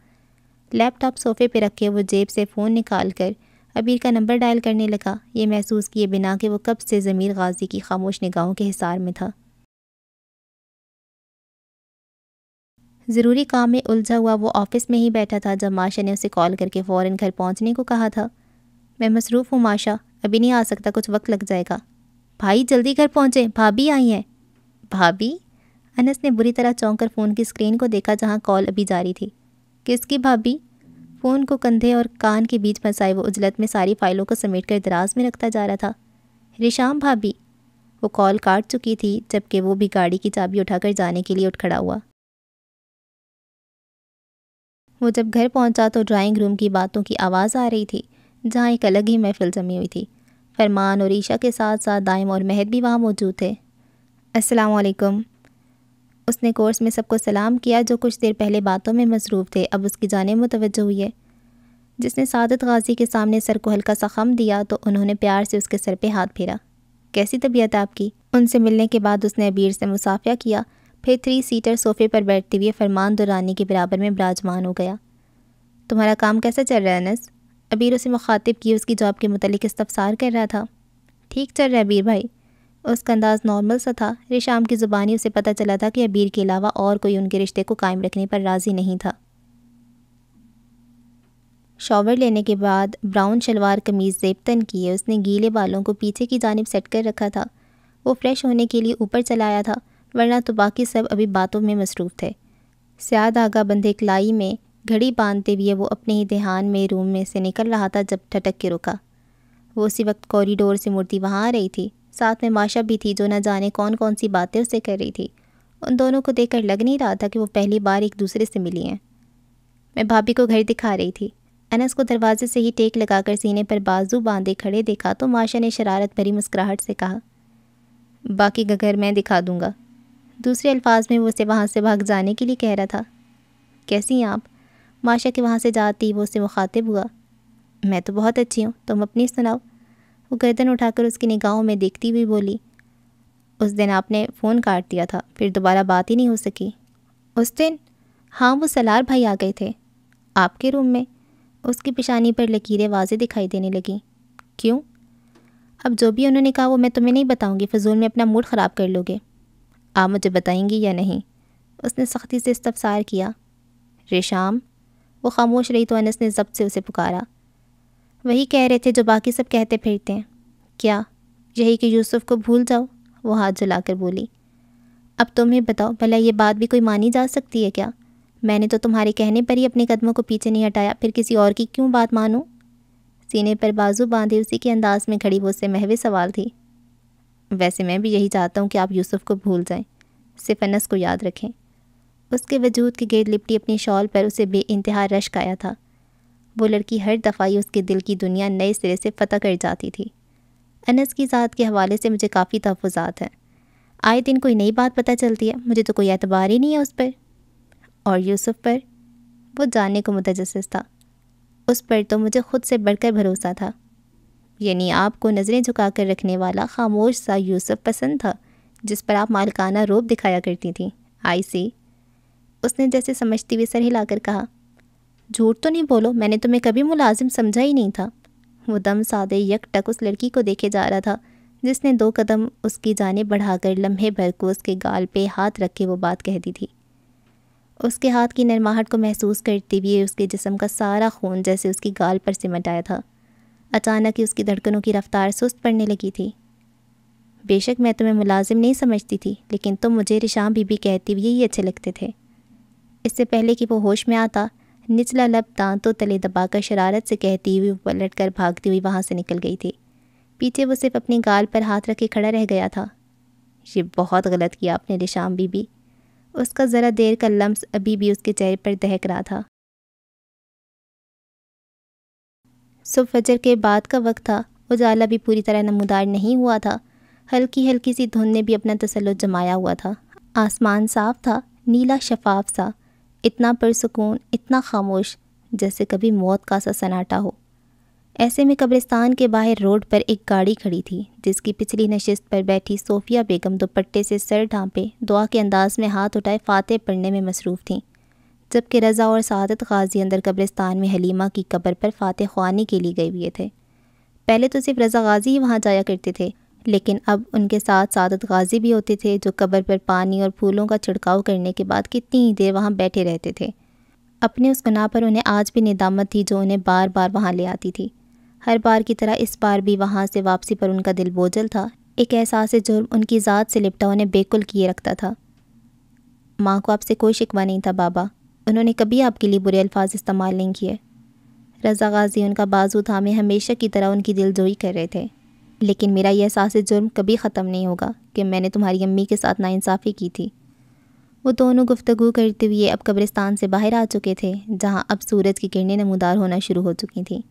لیپ ٹاپ صوفے پہ رکھ کے وہ جیب سے فون نکال کر ابیر کا نمبر ڈائل کرنے لگا، یہ محسوس کیے بنا کہ وہ کب سے ضمیر غازی کی خاموش نگاہوں کے حصار میں تھا۔ ضروری کام میں الجھا ہوا وہ آفس میں ہی بیٹھا تھا جب ماشا نے اسے کال کر کے فوراً گھر پہنچنے کو کہا تھا۔ میں مصروف ہوں ماشا، ابھی نہیں آ سکتا، کچھ وقت لگ جائے گا۔ بھائی جلدی گھر پہنچے، بھابھی آئی ہیں۔ بھابھی؟ انس نے بری طرح چونک کر فون کی اسکرین کو دیکھا جہاں کال ابھی جاری تھی۔ کس کی بھابھی؟ فون کو کندھے اور کان کے بیچ پھنسائے وہ عجلت میں ساری فائلوں کو سمیٹ کر دراز میں رکھتا جا رہا تھا۔ ریشام بھابھی۔ وہ کال کاٹ چکی تھی جبکہ وہ بھی گاڑی کی چابی اٹھا کر جانے کے لیے اٹھ کھڑا ہوا۔ وہ جب گھر پہنچا تو ڈرائنگ روم کی باتوں کی آواز آ رہی تھی جہاں ایک الگ ہی محفل جمی ہوئی تھی۔ فرمان اور عیشا کے ساتھ ساتھ دائم اور مہد بھی وہاں موجود تھے۔ السلام علیکم۔ اس نے کورس میں سب کو سلام کیا جو کچھ دیر پہلے باتوں میں مصروف تھے، اب اس کی جانب متوجہ ہوئی ہے۔ جس نے سعادت غازی کے سامنے سر کو ہلکا سا خم دیا تو انہوں نے پیار سے اس کے سر پہ ہاتھ پھیرا۔ کیسی طبیعت ہے آپ کی؟ ان سے ملنے کے بعد اس نے ابیر سے مصافحہ کیا، پھر 3 سیٹر صوفے پر بیٹھتے ہوئے فرمان دورانی کے برابر میں براجمان ہو گیا۔ تمہارا کام کیسا چل رہا ہے انس؟ ابیر اسے مخاطب کی اس کی جاب کے متعلق استفسار کر رہا تھا۔ ٹھیک چل رہا ہے ابیر بھائی۔ اس کا انداز نارمل سا تھا۔ ریشام کی زبانی اسے پتہ چلا تھا کہ ابیر کے علاوہ اور کوئی ان کے رشتے کو قائم رکھنے پر راضی نہیں تھا۔ شاور لینے کے بعد براؤن شلوار قمیض زیب تن کی ہے، اس نے گیلے بالوں کو پیچھے کی جانب سیٹ کر رکھا تھا۔ وہ فریش ہونے کے لیے اوپر چلا آیا تھا، ورنہ تو باقی سب ابھی باتوں میں مصروف تھے۔ سیاہ دھاگا بندھے کلائی میں گھڑی باندھتے ہوئے وہ اپنے ہی دھیان میں روم میں سے نکل رہا تھا جب ٹھٹک کے رکا۔ وہ اسی وقت کوریڈور سے مڑتی وہاں آ رہی تھی، ساتھ میں ماشا بھی تھی جو نہ جانے کون کون سی باتیں اسے کر رہی تھی۔ ان دونوں کو دیکھ کر لگ نہیں رہا تھا کہ وہ پہلی بار ایک دوسرے سے ملی ہیں۔ میں بھابھی کو گھر دکھا رہی تھی۔ انس کو دروازے سے ہی ٹیک لگا کر سینے پر بازو باندھے کھڑے دیکھا تو ماشا نے شرارت بھری مسکراہٹ سے کہا، باقی کا گھر میں دکھا دوں گا۔ دوسرے الفاظ میں وہ اسے وہاں سے بھاگ جانے کے لیے کہہ رہا تھا۔ کیسی ہیں آپ؟ ماشا کے وہاں سے جاتی وہ اسے مخاطب ہوا۔ میں تو بہت اچھی ہوں، تم اپنی سناؤ؟ وہ گردن اٹھا کر اس کی نگاہوں میں دیکھتی ہوئی بولی، اس دن آپ نے فون کاٹ دیا تھا، پھر دوبارہ بات ہی نہیں ہو سکی۔ اس دن؟ ہاں، وہ سلار بھائی آ گئے تھے آپ کے روم میں۔ اس کی پیشانی پر لکیریں واضح دکھائی دینے لگیں۔ کیوں؟ اب جو بھی انہوں نے کہا وہ میں تمہیں نہیں بتاؤں گی، فضول میں اپنا موڈ خراب کر لو گے۔ آپ مجھے بتائیں گی یا نہیں؟ اس نے سختی سے استفسار کیا۔ ریشام؟ وہ خاموش رہی تو انس نے ضبط سے اسے پکارا۔ وہی کہہ رہے تھے جو باقی سب کہتے پھرتے ہیں۔ کیا؟ یہی کہ یوسف کو بھول جاؤ؟ وہ ہاتھ جلا کر بولی۔ اب تمہیں بتاؤ بھلا یہ بات بھی کوئی مانی جا سکتی ہے کیا؟ میں نے تو تمہارے کہنے پر ہی اپنے قدموں کو پیچھے نہیں ہٹایا، پھر کسی اور کی کیوں بات مانوں؟ سینے پر بازو باندھے اسی کے انداز میں کھڑی وہ اس سے محو سوال تھی۔ ویسے میں بھی یہی چاہتا ہوں کہ آپ یوسف کو بھول جائیں، صرف انس کو یاد رکھیں۔ اس کے وجود کے گرد لپٹی اپنی شال پر اسے بے انتہا رشک آیا تھا۔ وہ لڑکی ہر دفعہ اس کے دل کی دنیا نئے سرے سے فتح کر جاتی تھی۔ انس کی ذات کے حوالے سے مجھے کافی تحفظات ہیں، آئے دن کوئی نئی بات پتہ چلتی ہے، مجھے تو کوئی اعتبار ہی نہیں ہے اس پر۔ اور یوسف پر؟ وہ جاننے کو متجسس تھا۔ اس پر تو مجھے خود سے بڑھ کر بھروسہ تھا۔ یعنی آپ کو نظریں جھکا کر رکھنے والا خاموش سا یوسف پسند تھا جس پر آپ مالکانہ روب دکھایا کرتی تھیں۔ آئی سی۔ اس نے جیسے سمجھتی ہوئی سر ہلا کر کہا، جھوٹ تو نہیں بولو، میں نے تمہیں کبھی ملازم سمجھا ہی نہیں تھا۔ وہ دم سادے یک ٹک اس لڑکی کو دیکھے جا رہا تھا جس نے 2 قدم اس کی جانب بڑھا کر لمحے بھر کو اس کے گال پہ ہاتھ رکھ کے وہ بات کہتی تھی۔ اس کے ہاتھ کی نرماہٹ کو محسوس کرتے ہوئے اس کے جسم کا سارا خون جیسے اس کی گال پر سمٹ آیا تھا۔ اچانک ہی اس کی دھڑکنوں کی رفتار سست پڑنے لگی تھی۔ بے شک میں تمہیں ملازم نہیں سمجھتی تھی، لیکن تم مجھے ریشام بی بی کہتے ہوئے ہی اچھے لگتے تھے۔ اس سے پہلے کہ وہ ہوش میں آتا، نچلا لب دانتوں تلے دبا کر شرارت سے کہتی ہوئی پلٹ کر بھاگتی ہوئی وہاں سے نکل گئی تھی۔ پیچھے وہ صرف اپنی گال پر ہاتھ رکھ کے کھڑا رہ گیا تھا۔ یہ بہت غلط کیا آپ نے ریشام بی بی۔ اس کا ذرا دیر کا لمس ابھی بھی اس کے چہرے پر دہک رہا تھا۔ صبح فجر کے بعد کا وقت تھا، اجالا بھی پوری طرح نمودار نہیں ہوا تھا، ہلکی ہلکی سی دھند نے بھی اپنا تسلط جمایا ہوا تھا۔ آسمان صاف تھا، نیلا شفاف سا، اتنا پرسکون، اتنا خاموش، جیسے کبھی موت کا سا سناٹا ہو۔ ایسے میں قبرستان کے باہر روڈ پر ایک گاڑی کھڑی تھی جس کی پچھلی نشست پر بیٹھی صوفیہ بیگم دوپٹے سے سر ڈھانپے دعا کے انداز میں ہاتھ اٹھائے فاتح پڑھنے میں مصروف تھیں، جبکہ رضا اور سعادت غازی اندر قبرستان میں حلیمہ کی قبر پر فاتح خوانی کے لیے گئے ہوئے تھے۔ پہلے تو صرف رضا غازی ہی وہاں جایا کرتے تھے، لیکن اب ان کے ساتھ سعادت غازی بھی ہوتے تھے جو قبر پر پانی اور پھولوں کا چھڑکاؤ کرنے کے بعد کتنی دیر وہاں بیٹھے رہتے تھے۔ اپنے اس گناہ پر انہیں آج بھی ندامت تھی جو انہیں بار بار وہاں لے آتی تھی۔ ہر بار کی طرح اس بار بھی وہاں سے واپسی پر ان کا دل بوجھل تھا، ایک احساس جرم ان کی ذات سے لپٹا انہیں بیکل کیے رکھتا تھا۔ ماں کو آپ سے کوئی شکوہ نہیں تھا بابا، انہوں نے کبھی آپ کے لیے برے الفاظ استعمال نہیں کیے۔ رضا غازی ان کا بازو تھامے ہمیشہ کی طرح ان کی دل جوئی کر رہے تھے۔ لیکن میرا یہ احساس جرم کبھی ختم نہیں ہوگا کہ میں نے تمہاری امی کے ساتھ ناانصافی کی تھی۔ وہ دونوں گفتگو کرتے ہوئے اب قبرستان سے باہر آ چکے تھے، جہاں اب سورج کی کرنیں نمودار ہونا شروع ہو چکی تھیں۔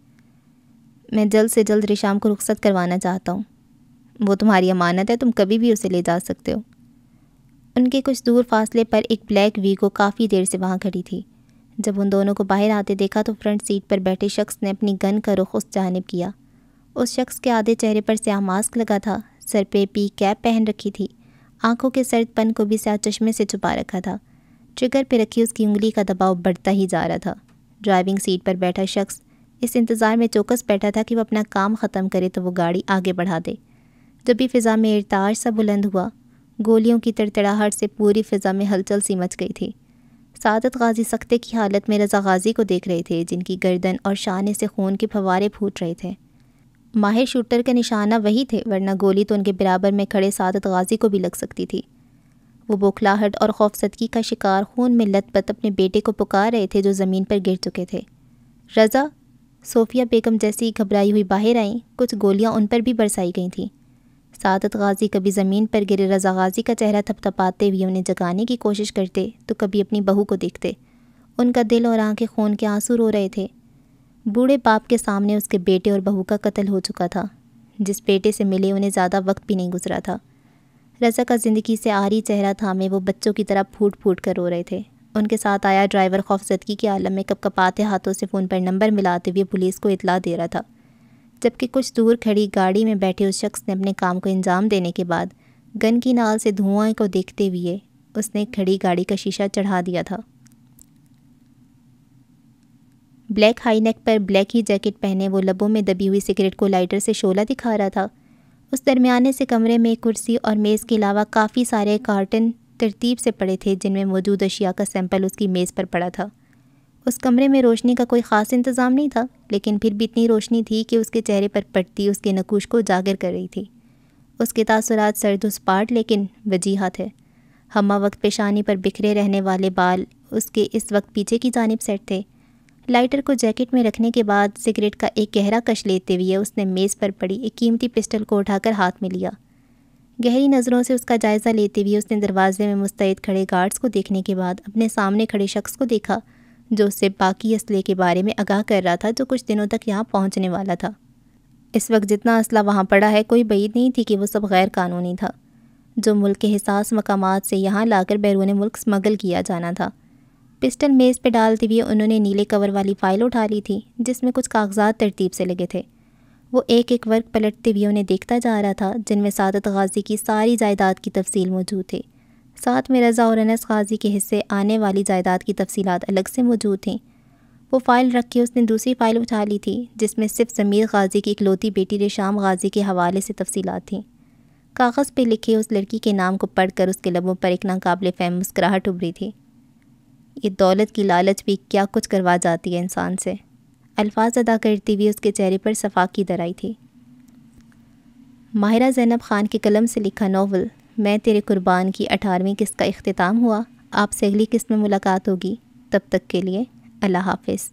میں جلد سے جلد ریشام کو رخصت کروانا چاہتا ہوں۔ وہ تمہاری امانت ہے، تم کبھی بھی اسے لے جا سکتے ہو۔ ان کے کچھ دور فاصلے پر ایک بلیک ویگو کافی دیر سے وہاں کھڑی تھی۔ جب ان دونوں کو باہر آتے دیکھا تو فرنٹ سیٹ پر بیٹھے شخص نے اپنی گن کا رخ اس جانب کیا۔ اس شخص کے آدھے چہرے پر سیاہ ماسک لگا تھا، سر پہ پی کیپ پہن رکھی تھی، آنکھوں کے سرد پن کو بھی سیاہ چشمے سے چھپا رکھا تھا۔ ٹریگر پہ رکھی اس کی انگلی کا دباؤ بڑھتا ہی جا رہا تھا۔ ڈرائیونگ سیٹ پر بیٹھا شخص اس انتظار میں چوکس بیٹھا تھا کہ وہ اپنا کام ختم کرے تو وہ گاڑی آگے بڑھا دے۔ جب بھی فضا میں ارتعاش سا بلند ہوا، گولیوں کی تڑتڑاہٹ سے پوری فضا میں ہلچل سی مچ گئی تھی۔ سعادت غازی سکتے کی حالت میں رضا غازی کو دیکھ رہے تھے، جن کی گردن اور شانے سے خون کے پھوارے پھوٹ رہے تھے۔ ماہر شوٹر کا نشانہ وہی تھے، ورنہ گولی تو ان کے برابر میں کھڑے سعادت غازی کو بھی لگ سکتی تھی۔ وہ بوکھلاہٹ اور خوفزدگی کا شکار خون میں لت پت اپنے بیٹے کو پکار رہے تھے جو زمین پر گر چکے تھے۔ رضا، صوفیہ بیگم جیسی گھبرائی ہوئی باہر آئیں، کچھ گولیاں ان پر بھی برسائی گئی تھیں۔ سعادت غازی کبھی زمین پر گرے رضا غازی کا چہرہ تھپ تھپاتے ہوئے انہیں جگانے کی کوشش کرتے تو کبھی اپنی بہو کو دیکھتے۔ ان کا دل اور آنکھیں خون کے آنسو رو رہے تھے۔ بوڑھے باپ کے سامنے اس کے بیٹے اور بہو کا قتل ہو چکا تھا، جس بیٹے سے ملے انہیں زیادہ وقت بھی نہیں گزرا تھا۔ رضا کا زندگی سے عاری چہرہ تھامے وہ بچوں کی طرح پھوٹ پھوٹ کر رو رہے تھے۔ ان کے ساتھ آیا ڈرائیور خوفزدگی کے عالم میں کپ کپاتے ہاتھوں سے فون پر نمبر ملاتے ہوئے پولیس کو اطلاع دے رہا تھا، جبکہ کچھ دور کھڑی گاڑی میں بیٹھے اس شخص نے اپنے کام کو انجام دینے کے بعد گن کی نال سے دھواں کو دیکھتے ہوئے اس نے کھڑی گاڑی کا شیشہ چڑھا دیا تھا۔ بلیک ہائی نیک پر بلیک ہی جیکٹ پہنے وہ لبوں میں دبی ہوئی سگریٹ کو لائٹر سے شعلہ دکھا رہا تھا۔ اس درمیانے سے کمرے میں ایک کرسی اور میز کے علاوہ کافی سارے کارٹن ترتیب سے پڑے تھے جن میں موجود اشیاء کا سیمپل اس کی میز پر پڑا تھا۔ اس کمرے میں روشنی کا کوئی خاص انتظام نہیں تھا، لیکن پھر بھی اتنی روشنی تھی کہ اس کے چہرے پر پڑتی اس کے نقوش کو اجاگر کر رہی تھی۔ اس کے تاثرات سرد و سپاٹ لیکن وجیحہ تھے۔ ہمہ وقت پیشانی پر بکھرے رہنے والے بال اس کے اس وقت پیچھے کی جانب سیٹ تھے۔ لائٹر کو جیکٹ میں رکھنے کے بعد سگریٹ کا ایک گہرا کش لیتے ہوئے اس نے میز پر پڑی ایک قیمتی پسٹل کو اٹھا کر ہاتھ میں لیا۔ گہری نظروں سے اس کا جائزہ لیتے ہوئے اس نے دروازے میں مستعد کھڑے گارڈز کو دیکھنے کے بعد اپنے سامنے کھڑے شخص کو دیکھا جو اس سے باقی اسلحے کے بارے میں آگاہ کر رہا تھا جو کچھ دنوں تک یہاں پہنچنے والا تھا۔ اس وقت جتنا اسلحہ وہاں پڑا ہے کوئی بعید نہیں تھی کہ وہ سب غیر قانونی تھا، جو ملک کے حساس مقامات سے یہاں لا کر بیرون ملک اسمگل کیا جانا تھا۔ پسٹل میز پہ ڈالتے ہوئے انہوں نے نیلے کور والی فائل اٹھا لی تھی جس میں کچھ کاغذات ترتیب سے لگے تھے۔ وہ ایک ایک ورق پلٹتے ہوئے انہیں دیکھتا جا رہا تھا جن میں سعادت غازی کی ساری جائیداد کی تفصیل موجود تھی، ساتھ میں رضا اور انس غازی کے حصے آنے والی جائیداد کی تفصیلات الگ سے موجود تھیں۔ وہ فائل رکھ کے اس نے دوسری فائل اٹھا لی تھی جس میں صرف ضمیر غازی کی اکلوتی بیٹی ریشام غازی کے حوالے سے تفصیلات تھیں۔ کاغذ پہ لکھے اس لڑکی کے نام کو پڑھ کر اس کے لبوں پر ایک ناقابل فہم مسکراہٹ ابھری تھی۔ یہ دولت کی لالچ بھی کیا کچھ کروا جاتی ہے انسان سے، الفاظ ادا کرتی ہوئی اس کے چہرے پر صفاق کی درائی تھی۔ ماہرہ زینب خان کے قلم سے لکھا ناول میں تیرے قربان کی 18ویں قسط کا اختتام ہوا۔ آپ سے اگلی قسط میں ملاقات ہوگی، تب تک کے لیے اللہ حافظ۔